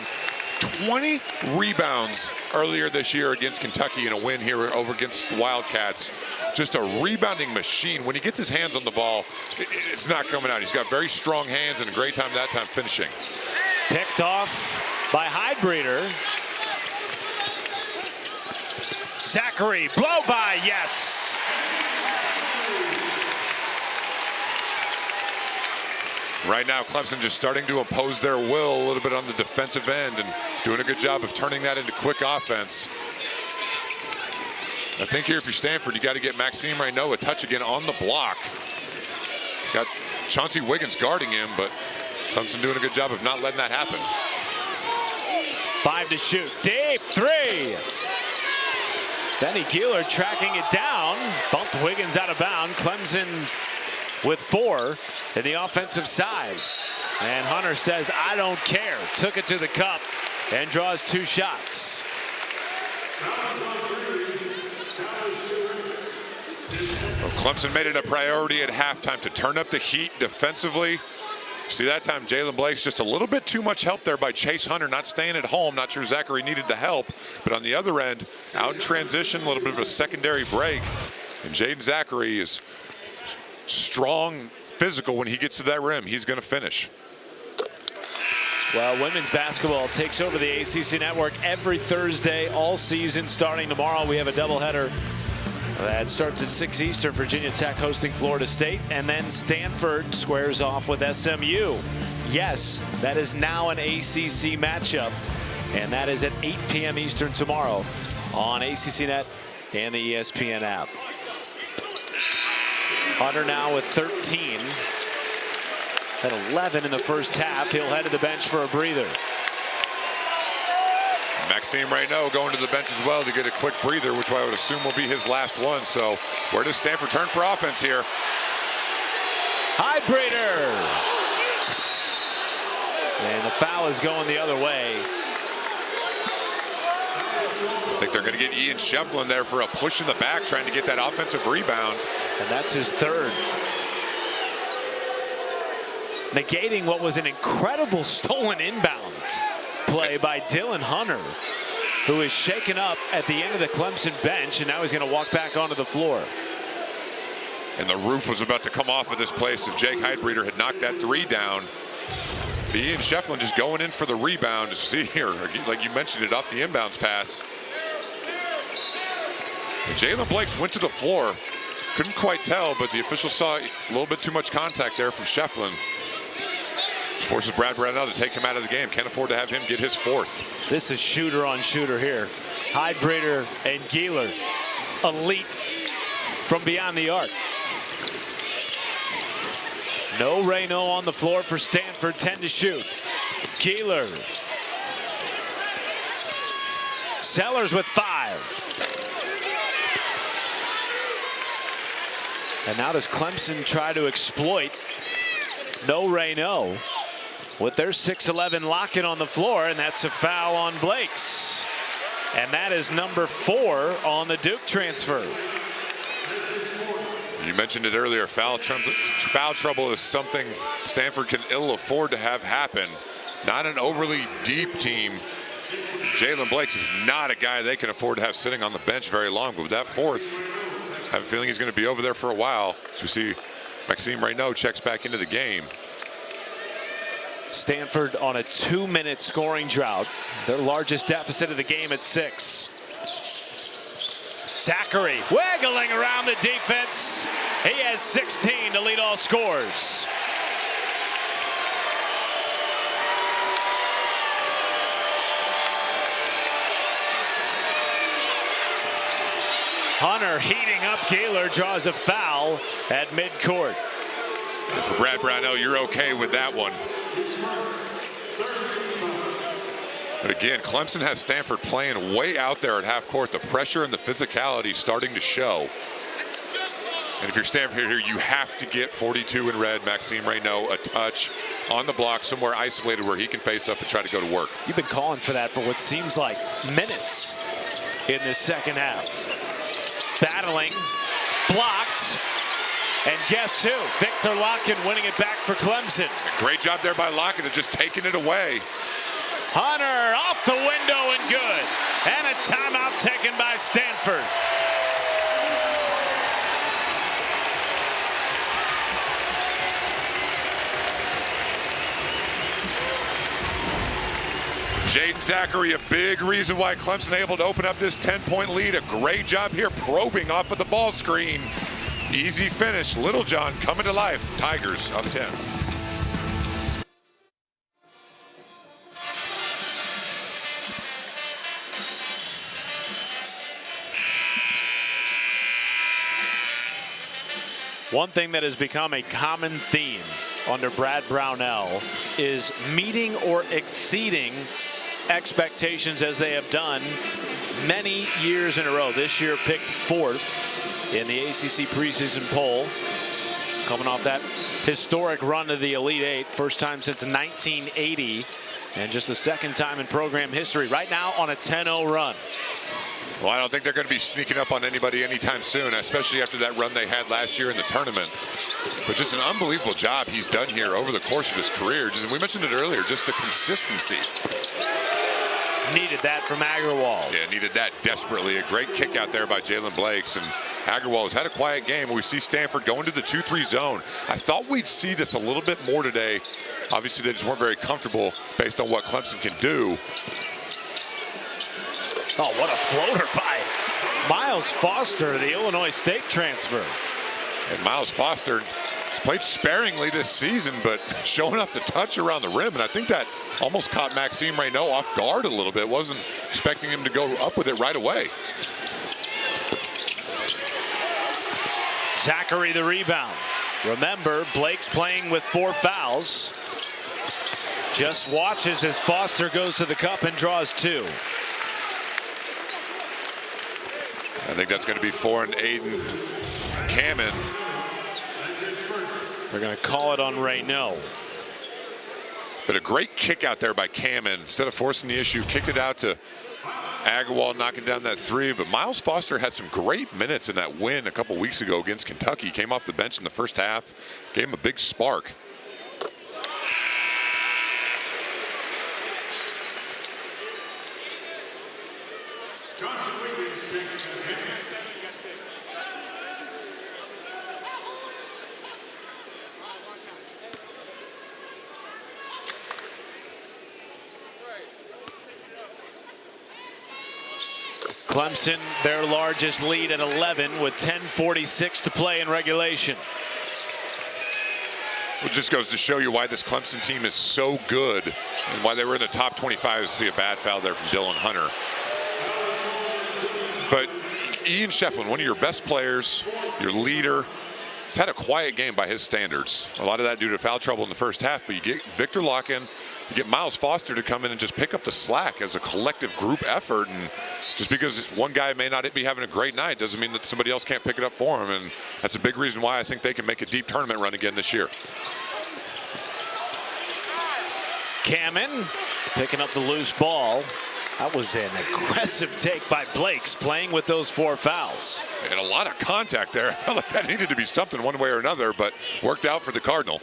20 rebounds earlier this year against Kentucky in a win here over against the Wildcats. Just a rebounding machine. When he gets his hands on the ball, it's not coming out. He's got very strong hands and a great time that time finishing. Picked off by Hydebreeder. Zackery, blow by, yes. Right now, Clemson just starting to impose their will a little bit on the defensive end and doing a good job of turning that into quick offense. I think here if you're Stanford, you got to get Maxime Raynaud a touch again on the block. Got Chauncey Wiggins guarding him, but Clemson doing a good job of not letting that happen. 5 to shoot, deep 3. Benny Gillard tracking it down, bumped Wiggins out of bounds. Clemson with 4 in the offensive side. And Hunter says, I don't care. Took it to the cup and draws 2 shots. Clemson made it a priority at halftime to turn up the heat defensively. See, that time Jalen Blake's just a little bit too much help there by Chase Hunter, not staying at home. Not sure Zackery needed the help, but on the other end, out in transition, a little bit of a secondary break. And Jaeden Zackery is strong, physical when he gets to that rim. He's going to finish. Well, women's basketball takes over the ACC network every Thursday all season. Starting tomorrow, we have a doubleheader that starts at 6 Eastern. Virginia Tech hosting Florida State, and then Stanford squares off with SMU. Yes, that is now an ACC matchup, and that is at 8 p.m. Eastern tomorrow on ACCNet and the ESPN app. Hunter now with 13. At 11 in the first half. He'll head to the bench for a breather. Maxime Raynaud going to the bench as well to get a quick breather, which I would assume will be his last one. So where does Stanford turn for offense here? High breather. And the foul is going the other way. I think they're going to get Ian Shefflin there for a push in the back, trying to get that offensive rebound. And that's his third. Negating what was an incredible stolen inbounds play by Dylan Hunter, who is shaken up at the end of the Clemson bench, and now he's going to walk back onto the floor. And the roof was about to come off of this place if Jake Heidbreeder had knocked that three down. But Ian Shefflin just going in for the rebound. See here, like you mentioned it, off the inbounds pass. And Jalen Blakes went to the floor. Couldn't quite tell, but the official saw a little bit too much contact there from Shefflin. Forces Brad Raynaud to take him out of the game. Can't afford to have him get his fourth. This is shooter on shooter here. Heidbreeder and Gieler, elite from beyond the arc. No Raynaud on the floor for Stanford, 10 to shoot. Gieler. Sellers with 5. And now does Clemson try to exploit no Raynaud with their 6'11" lock-in on the floor, and that's a foul on Blakes. And that is number 4 on the Duke transfer. You mentioned it earlier, foul trouble is something Stanford can ill afford to have happen. Not an overly deep team. Jalen Blakes is not a guy they can afford to have sitting on the bench very long, but with that fourth, I have a feeling he's going to be over there for a while. So we see Maxime Raynaud checks back into the game. Stanford on a 2-minute scoring drought. Their largest deficit of the game at 6. Zackery wiggling around the defense. He has 16 to lead all scores. Hunter heating up. Gieler draws a foul at midcourt. And for Brad Brownell, you're okay with that one. But again, Clemson has Stanford playing way out there at half court. The pressure and the physicality starting to show. And if you're Stanford here, you have to get 42 in red, Maxime Raynaud, a touch on the block somewhere isolated where he can face up and try to go to work. You've been calling for that for what seems like minutes in the second half. Battling, blocked, and guess who? Victor Locken winning it back for Clemson. A great job there by Locken of just taking it away. Hunter off the window and good. And a timeout taken by Stanford. Jaeden Zackery, a big reason why Clemson able to open up this 10-point lead. A great job here probing off of the ball screen. Easy finish. Littlejohn coming to life. Tigers up 10. One thing that has become a common theme under Brad Brownell is meeting or exceeding expectations, as they have done many years in a row. This year picked 4th in the ACC preseason poll, coming off that historic run to the Elite Eight, first time since 1980, and just the 2nd time in program history. Right now on a 10-0 run. Well, I don't think they're going to be sneaking up on anybody anytime soon, especially after that run they had last year in the tournament. But just an unbelievable job he's done here over the course of his career. We mentioned it earlier, just the consistency. Needed that from Agarwal. Yeah, needed that desperately. A great kick out there by Jalen Blakes. And Agarwal has had a quiet game. We see Stanford go into the 2-3 zone. I thought we'd see this a little bit more today. Obviously, they just weren't very comfortable based on what Clemson can do. Oh, what a floater by Miles Foster, the Illinois State transfer. And Miles Foster played sparingly this season, but showing off the touch around the rim. And I think that almost caught Maxime Raynaud off guard a little bit. Wasn't expecting him to go up with it right away. Zackery the rebound. Remember, Blake's playing with 4 fouls. Just watches as Foster goes to the cup and draws 2. I think that's going to be 4 and Jaeden Zackery. They're going to call it on Raynaud. But a great kick out there by Kamen. Instead of forcing the issue, kicked it out to Agarwal, knocking down that 3. But Miles Foster had some great minutes in that win a couple weeks ago against Kentucky. Came off the bench in the first half, gave him a big spark. Clemson, their largest lead at 11 with 10:46 to play in regulation. It just goes to show you why this Clemson team is so good and why they were in the top 25. See a bad foul there from Dylan Hunter. But Ian Shefflin, one of your best players, your leader, has had a quiet game by his standards. A lot of that due to foul trouble in the first half, but you get Victor Locken, you get Miles Foster to come in and just pick up the slack as a collective group effort. And just because one guy may not be having a great night doesn't mean that somebody else can't pick it up for him. And that's a big reason why I think they can make a deep tournament run again this year. Kamen picking up the loose ball. That was an aggressive take by Blakes, playing with those 4 fouls. And a lot of contact there. I felt like that needed to be something one way or another, but worked out for the Cardinal.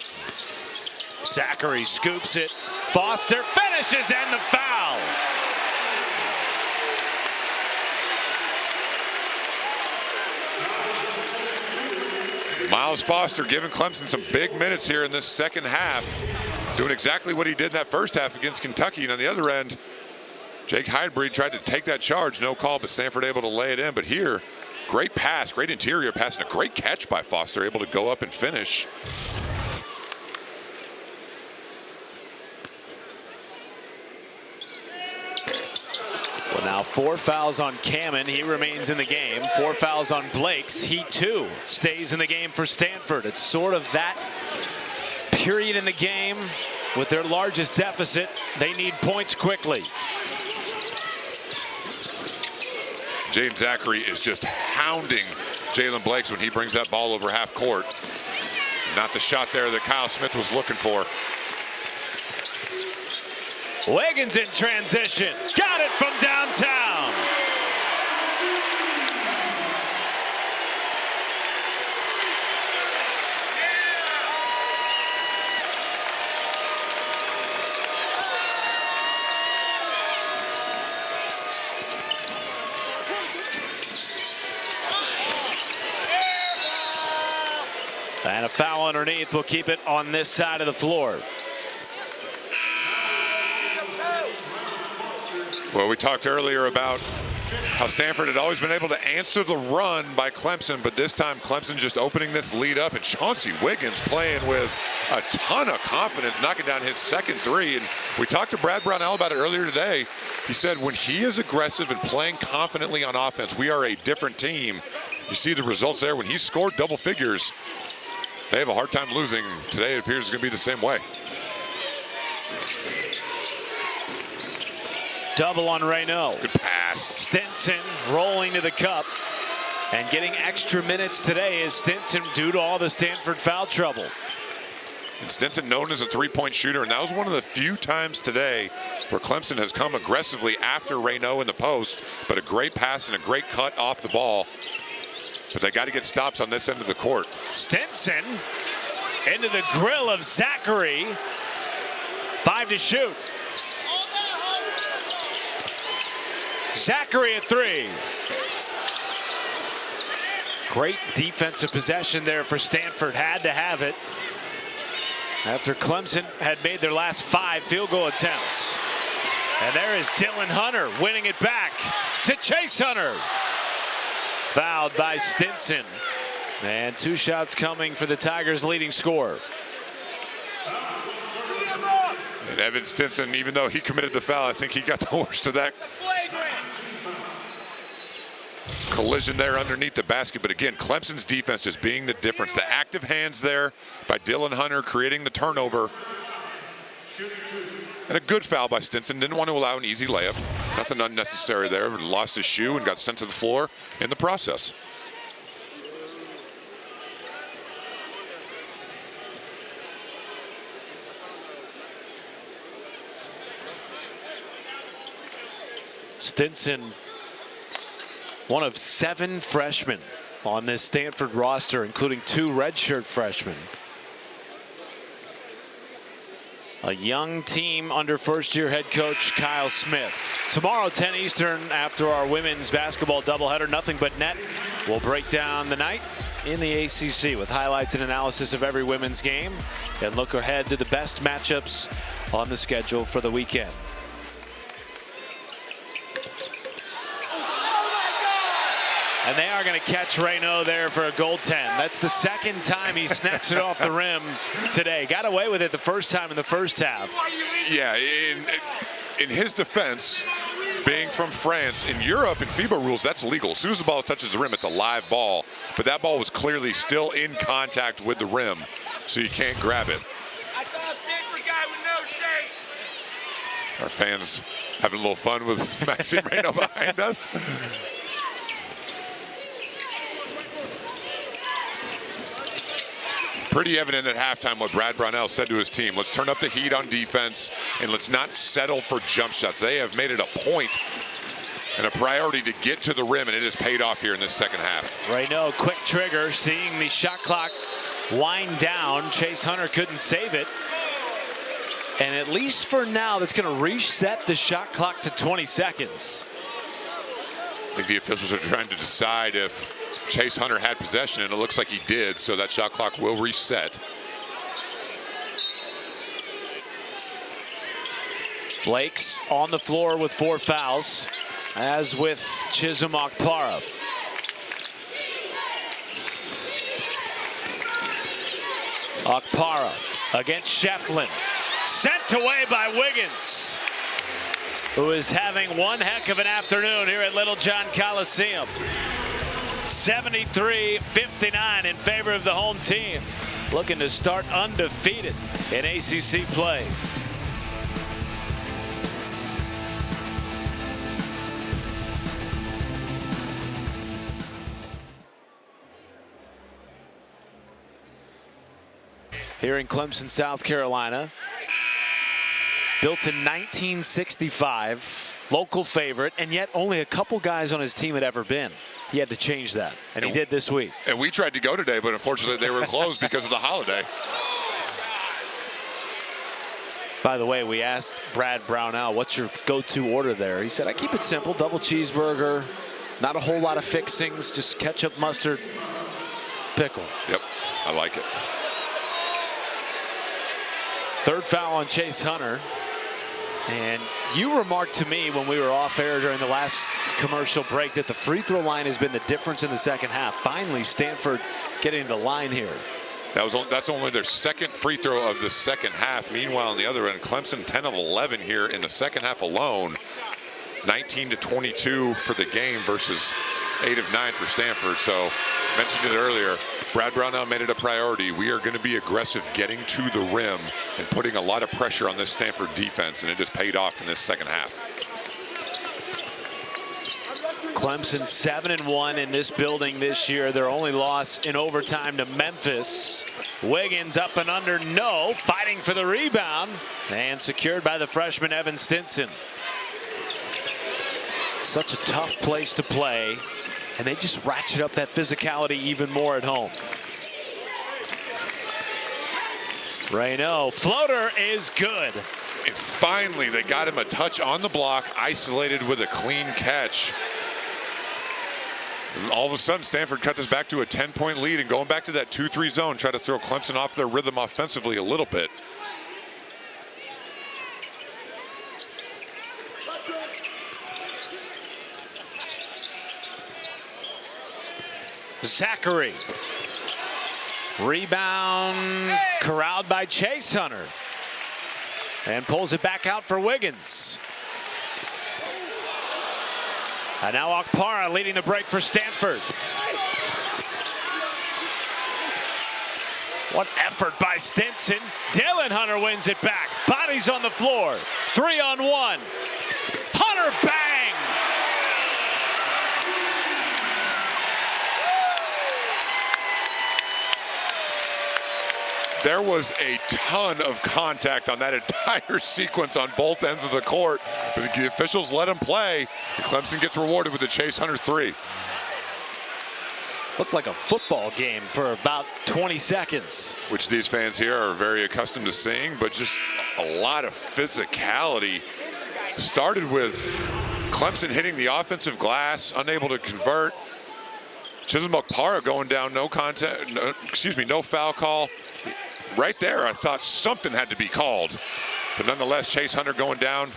Zackery scoops it. Foster finishes, and the foul. Miles Foster giving Clemson some big minutes here in this second half, doing exactly what he did in that first half against Kentucky. And on the other end, Jake Heidbree tried to take that charge, no call, but Stanford able to lay it in. But here, great pass, great interior pass, and a great catch by Foster, able to go up and finish. Well, now 4 fouls on Kamen. He remains in the game. 4 fouls on Blakes. He, too, stays in the game for Stanford. It's sort of that period in the game with their largest deficit. They need points quickly. Jaeden Zackery is just hounding Jalen Blakes when he brings that ball over half court. Not the shot there that Kyle Smith was looking for. Wiggins in transition. Got it from downtown. And a foul underneath will keep it on this side of the floor. Well, we talked earlier about how Stanford had always been able to answer the run by Clemson, but this time Clemson just opening this lead up, and Chauncey Wiggins playing with a ton of confidence, knocking down his second 3. And we talked to Brad Brownell about it earlier today. He said when he is aggressive and playing confidently on offense, we are a different team. You see the results there. When he scored double figures, they have a hard time losing. Today it appears it's going to be the same way. Double on Raynaud. Good pass. Stinson rolling to the cup and getting extra minutes today is Stinson due to all the Stanford foul trouble. And Stinson known as a three-point shooter, and that was one of the few times today where Clemson has come aggressively after Raynaud in the post, but a great pass and a great cut off the ball. But they got to get stops on this end of the court. Stinson into the grill of Zackery. 5 to shoot. Zackery at 3. Great defensive possession there for Stanford. Had to have it after Clemson had made their last 5 field goal attempts. And there is Dylan Hunter winning it back to Chase Hunter. Fouled by Stinson. And 2 shots coming for the Tigers' leading scorer. And Evan Stinson, even though he committed the foul, I think he got the worst of that collision there underneath the basket. But again, Clemson's defense just being the difference. The active hands there by Dylan Hunter creating the turnover. And a good foul by Stinson. Didn't want to allow an easy layup. Nothing unnecessary there, but lost his shoe and got sent to the floor in the process. Stinson, one of 7 freshmen on this Stanford roster, including 2 redshirt freshmen. A young team under first-year head coach Kyle Smith. Tomorrow, 10 Eastern, after our women's basketball doubleheader, Nothing But Net will break down the night in the ACC with highlights and analysis of every women's game and look ahead to the best matchups on the schedule for the weekend. And they are going to catch Raynaud there for a goaltend. That's the second time he snatched it off the rim today. Got away with it the first time in the first half. Yeah, in his defense, being from France, in Europe, in FIBA rules, that's legal. As soon as the ball touches the rim, it's a live ball. But that ball was clearly still in contact with the rim, so you can't grab it. I saw a Stanford guy with no shades. Our fans having a little fun with Maxime Raynaud behind us. Pretty evident at halftime what Brad Brownell said to his team. Let's turn up the heat on defense and let's not settle for jump shots. They have made it a point and a priority to get to the rim, and it has paid off here in this second half. Raynaud, quick trigger, seeing the shot clock wind down. Chase Hunter couldn't save it. And at least for now, that's going to reset the shot clock to 20 seconds. I think the officials are trying to decide if Chase Hunter had possession, and it looks like he did, so that shot clock will reset. Blake's on the floor with 4 fouls, as with Chisholm Okpara. Okpara against Shefflin. Sent away by Wiggins, who is having one heck of an afternoon here at Littlejohn Coliseum. 73-59 in favor of the home team, looking to start undefeated in ACC play. Here in Clemson, South Carolina, built in 1965, local favorite, and yet only a couple guys on his team had ever been. He had to change that, and he did this week. And we tried to go today, but unfortunately they were closed because of the holiday. By the way, we asked Brad Brownell, what's your go-to order there? He said, I keep it simple, double cheeseburger, not a whole lot of fixings, just ketchup, mustard, pickle. Yep, I like it. Third foul on Chase Hunter. And you remarked to me when we were off air during the last commercial break that the free throw line has been the difference in the second half. Finally, Stanford getting the line here. That's only their second free throw of the second half. Meanwhile, on the other end, Clemson 10 of 11 here in the second half alone. 19-22 for the game versus 8 of 9 for Stanford. So, mentioned it earlier, Brad Brownell made it a priority. We are going to be aggressive getting to the rim and putting a lot of pressure on this Stanford defense, and it has paid off in this second half. Clemson 7-1 in this building this year. Their only loss in overtime to Memphis. Wiggins up and under, no. Fighting for the rebound. And secured by the freshman Evan Stinson. Such a tough place to play. And they just ratchet up that physicality even more at home. Raynaud, floater is good. And finally, they got him a touch on the block, isolated with a clean catch. And all of a sudden, Stanford cut this back to a 10-point lead and going back to that 2-3 zone, try to throw Clemson off their rhythm offensively a little bit. Zackery. Rebound corralled by Chase Hunter. And pulls it back out for Wiggins. And now Okpara leading the break for Stanford. What effort by Stinson. Dylan Hunter wins it back. Bodies on the floor. 3-on-1. Hunter bang! There was a ton of contact on that entire sequence on both ends of the court, but the officials let him play, and Clemson gets rewarded with the Chase Hunter 3. Looked like a football game for about 20 seconds. Which these fans here are very accustomed to seeing, but just a lot of physicality. Started with Clemson hitting the offensive glass, unable to convert. Chisholm Okpara going down, no foul call. Right there, I thought something had to be called. But nonetheless, Chase Hunter going down,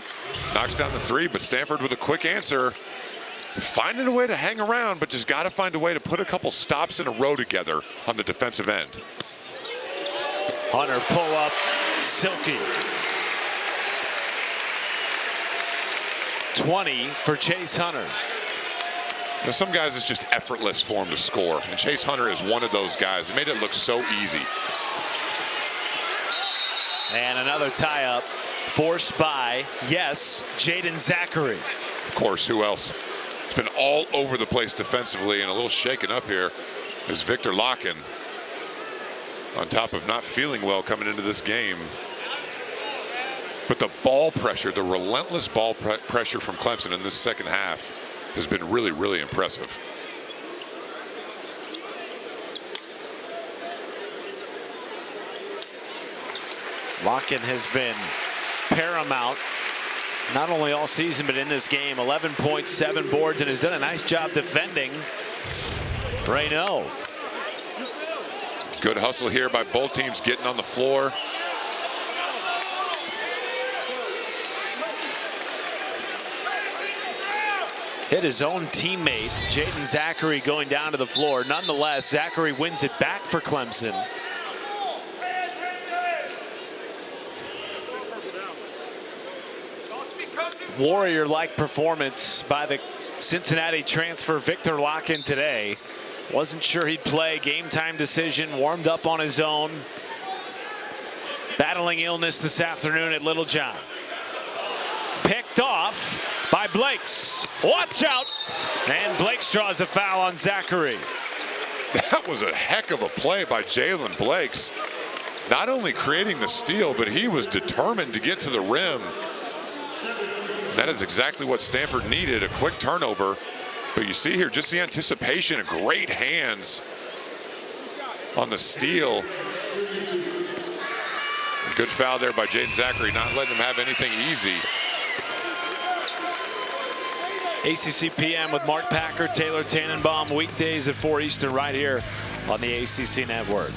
knocks down the 3, but Stanford with a quick answer. Finding a way to hang around, but just got to find a way to put a couple stops in a row together on the defensive end. Hunter pull up, silky. 20 for Chase Hunter. You know, some guys, it's just effortless for him to score, and Chase Hunter is one of those guys. It made it look so easy. And another tie-up forced by, yes, Jaeden Zackery. Of course, who else? It's been all over the place defensively, and a little shaken up here is Viktor Lakhin, on top of not feeling well coming into this game. But the ball pressure, the relentless ball pressure from Clemson in this second half has been really, really impressive. Lakhin has been paramount, not only all season, but in this game. 11 points, 7 boards, and has done a nice job defending Raynaud. Good hustle here by both teams getting on the floor. Hit his own teammate, Jaeden Zackery, going down to the floor. Nonetheless, Zackery wins it back for Clemson. Warrior-like performance by the Cincinnati transfer Viktor Lakhin today. Wasn't sure he'd play. Game time decision. Warmed up on his own. Battling illness this afternoon at Littlejohn. Picked off by Blakes. Watch out! And Blakes draws a foul on Zackery. That was a heck of a play by Jalen Blakes. Not only creating the steal, but he was determined to get to the rim. That is exactly what Stanford needed, a quick turnover. But you see here just the anticipation, great hands on the steal. Good foul there by Jaeden Zackery, not letting him have anything easy. ACC PM with Mark Packer, Taylor Tannenbaum, weekdays at 4 Eastern right here on the ACC Network.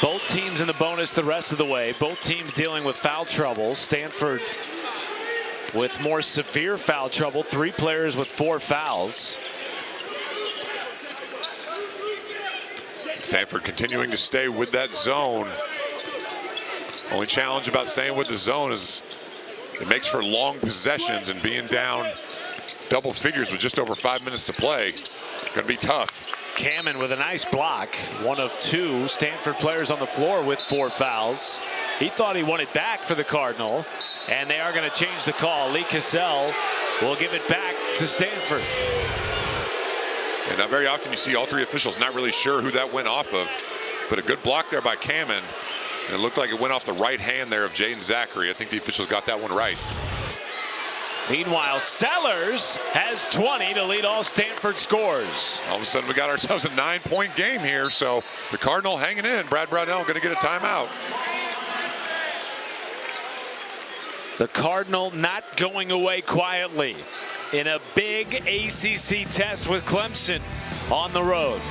Both teams in the bonus the rest of the way. Both teams dealing with foul trouble. Stanford with more severe foul trouble. 3 players with 4 fouls. Stanford continuing to stay with that zone. Only challenge about staying with the zone is it makes for long possessions, and being down double figures with just over 5 minutes to play, gonna be tough. Kamen with a nice block. One of 2 Stanford players on the floor with 4 fouls. He thought he won it back for the Cardinal, and they are going to change the call. Lee Cassell will give it back to Stanford. And not very often you see all three officials not really sure who that went off of, but a good block there by Kamen. And it looked like it went off the right hand there of Jaeden Zackery. I think the officials got that one right. Meanwhile, Sellers has 20 to lead all Stanford scores. All of a sudden we got ourselves a 9-point game here, so the Cardinal hanging in. Brad Brownell going to get a timeout. The Cardinal not going away quietly in a big ACC test with Clemson on the road.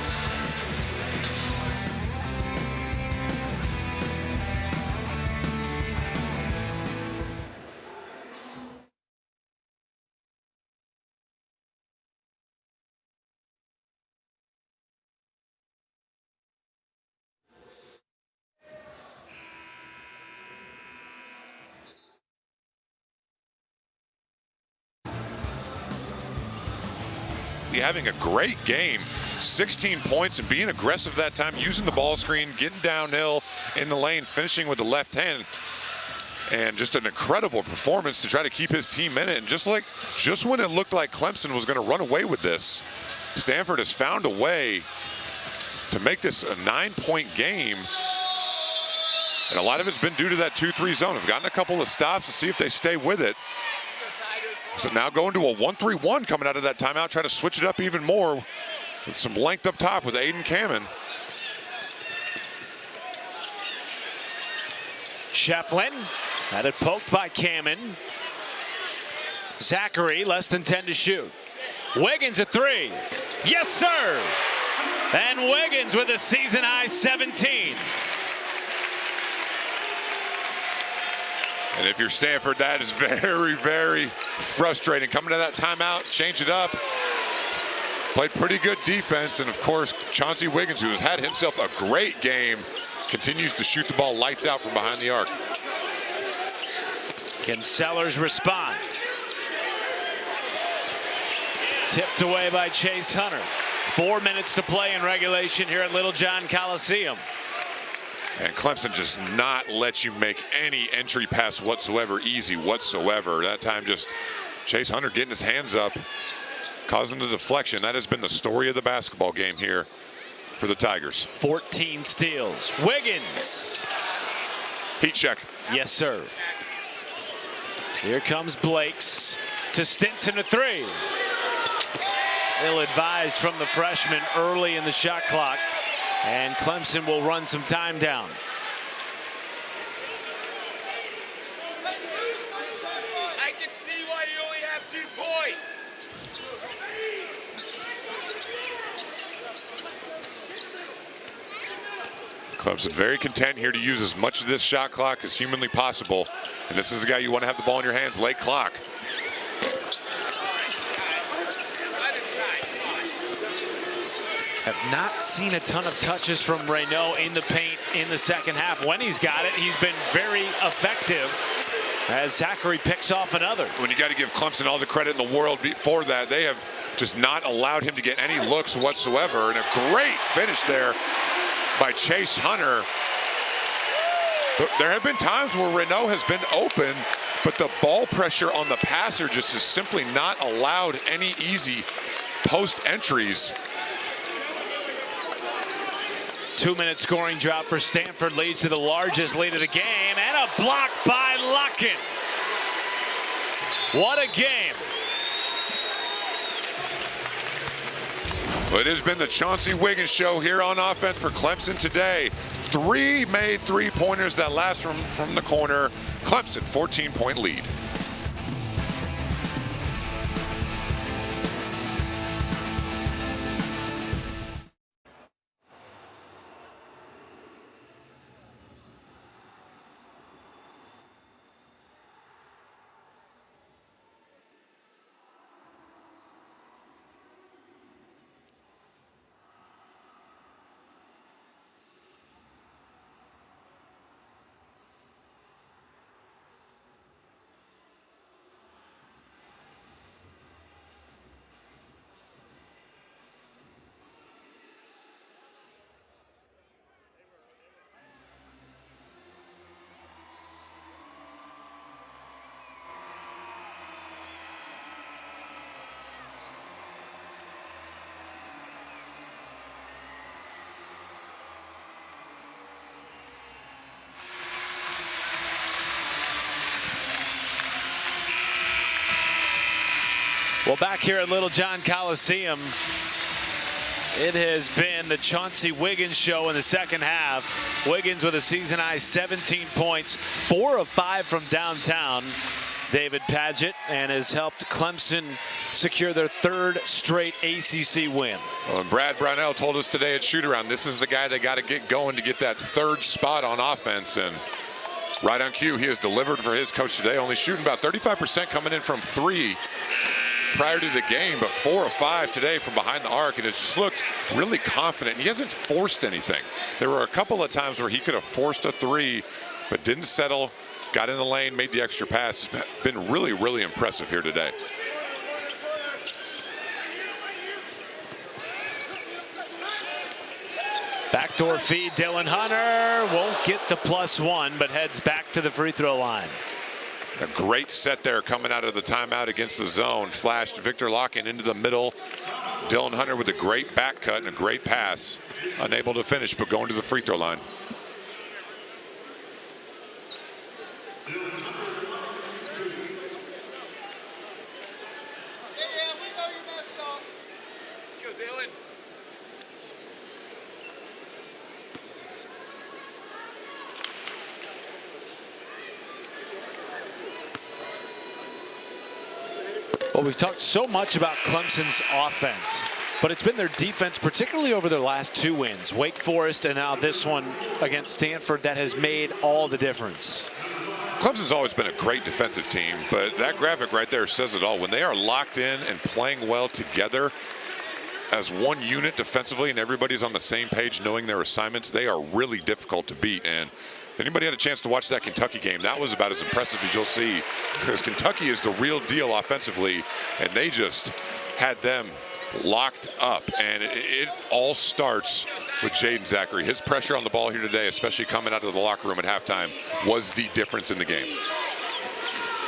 Having a great game, 16 points and being aggressive that time, using the ball screen, getting downhill in the lane, finishing with the left hand, and just an incredible performance to try to keep his team in it. And just when it looked like Clemson was going to run away with this, Stanford has found a way to make this a 9-point game. And a lot of it's been due to that 2-3 zone. They've gotten a couple of stops to see if they stay with it. So now going to a 1-3-1 coming out of that timeout, try to switch it up even more with some length up top with Aiden Kamen. Shefflin had it poked by Kamen. Zackery, less than 10 to shoot. Wiggins a three. Yes, sir. And Wiggins with a season-high 17. And if you're Stanford, that is very, very frustrating. Coming to that timeout, change it up. Played pretty good defense. And of course, Chauncey Wiggins, who has had himself a great game, continues to shoot the ball lights out from behind the arc. Can Sellers respond? Tipped away by Chase Hunter. 4 minutes to play in regulation here at Littlejohn Coliseum. And Clemson just not let you make any entry pass whatsoever, easy whatsoever. That time just Chase Hunter getting his hands up, causing the deflection. That has been the story of the basketball game here for the Tigers. 14 steals. Wiggins. Heat check. Yes, sir. Here comes Blakes to Stinson a three. Ill-advised from the freshman early in the shot clock. And Clemson will run some time down. I can see why you only have 2 points. Clemson very content here to use as much of this shot clock as humanly possible. And this is a guy you want to have the ball in your hands late clock. Have not seen a ton of touches from Raynaud in the paint in the second half. When he's got it, he's been very effective as Zackery picks off another. When you got to give Clemson all the credit in the world for that, they have just not allowed him to get any looks whatsoever. And a great finish there by Chase Hunter. There have been times where Raynaud has been open, but the ball pressure on the passer just has simply not allowed any easy post entries. 2-minute scoring drought for Stanford leads to the largest lead of the game, and a block by Lucken. What a game. Well, it has been the Chauncey Wiggins show here on offense for Clemson today. 3 made three-pointers that last from the corner. Clemson, 14-point lead. Well, back here at Little John Coliseum, it has been the Chauncey Wiggins show in the second half. Wiggins with a season-high 17 points, 4 of 5 from downtown. David Padgett, and has helped Clemson secure their 3rd straight ACC win. Well, and Brad Brownell told us today at shoot-around, this is the guy they got to get going to get that 3rd spot on offense. And right on cue, he has delivered for his coach today, only shooting about 35% coming in from 3 prior to the game, but 4 of 5 today from behind the arc, and it's just looked really confident. He hasn't forced anything. There were a couple of times where he could have forced a 3, but didn't settle, got in the lane, made the extra pass. It's been really, really impressive here today. Backdoor feed, Dylan Hunter won't get the +1, but heads back to the free throw line. A great set there coming out of the timeout against the zone. Flashed Victor Larkin into the middle. Dylan Hunter with a great back cut and a great pass. Unable to finish, but going to the free throw line. Well, we've talked so much about Clemson's offense, but it's been their defense, particularly over their last 2 wins, Wake Forest and now this one against Stanford, that has made all the difference. Clemson's always been a great defensive team, but that graphic right there says it all. When they are locked in and playing well together as one unit defensively and everybody's on the same page knowing their assignments, they are really difficult to beat. And if anybody had a chance to watch that Kentucky game, that was about as impressive as you'll see, because Kentucky is the real deal offensively, and they just had them locked up. And it all starts with Jaeden Zackery. His pressure on the ball here today, especially coming out of the locker room at halftime, was the difference in the game.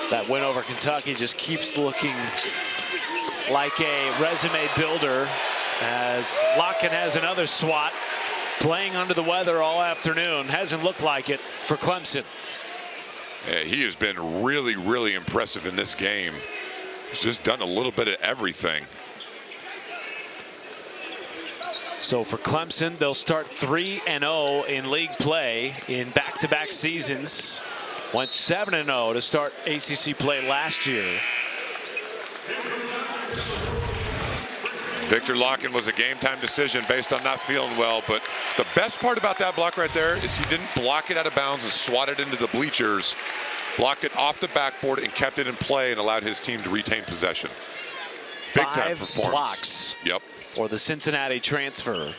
That win over Kentucky just keeps looking like a resume builder, as Larkin has another swat. Playing under the weather all afternoon. Hasn't looked like it for Clemson. Yeah, he has been really, really impressive in this game. He's just done a little bit of everything. So for Clemson, they'll start 3-0 in league play in back-to-back seasons. Went 7-0 to start ACC play last year. Victor Larkin was a game-time decision based on not feeling well, but the best part about that block right there is he didn't block it out of bounds and swat it into the bleachers. Blocked it off the backboard and kept it in play and allowed his team to retain possession. Big-time performance. 5 blocks for the Cincinnati transfer.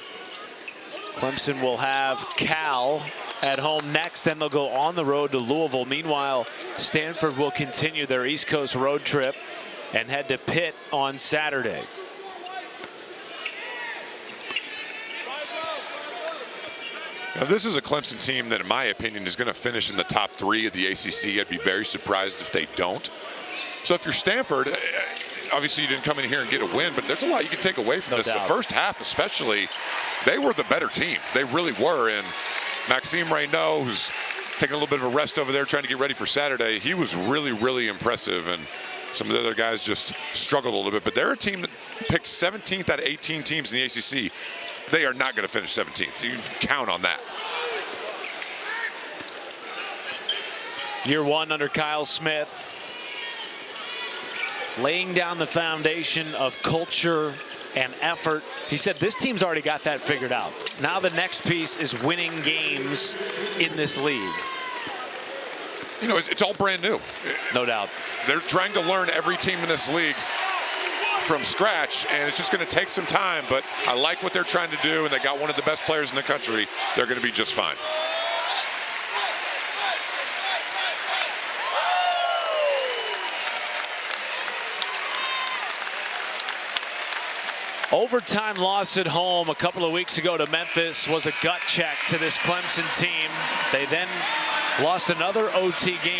Clemson will have Cal at home next, then they'll go on the road to Louisville. Meanwhile, Stanford will continue their East Coast road trip and head to Pitt on Saturday. Now, this is a Clemson team that, in my opinion, is going to finish in the top 3 of the ACC. I'd be very surprised if they don't. So if you're Stanford, obviously you didn't come in here and get a win, but there's a lot you can take away from this. The first half especially, they were the better team. They really were. And Maxime Raynaud, who's taking a little bit of a rest over there trying to get ready for Saturday, he was really, really impressive. And some of the other guys just struggled a little bit. But they're a team that picked 17th out of 18 teams in the ACC. They are not going to finish 17th. You can count on that. Year 1 under Kyle Smith. Laying down the foundation of culture and effort. He said this team's already got that figured out. Now the next piece is winning games in this league. You know, it's all brand new. No doubt. They're trying to learn every team in this league from scratch, and it's just going to take some time, but I like what they're trying to do, and they got one of the best players in the country. They're going to be just fine. Overtime loss at home a couple of weeks ago to Memphis was a gut check to this Clemson team. They then lost another OT game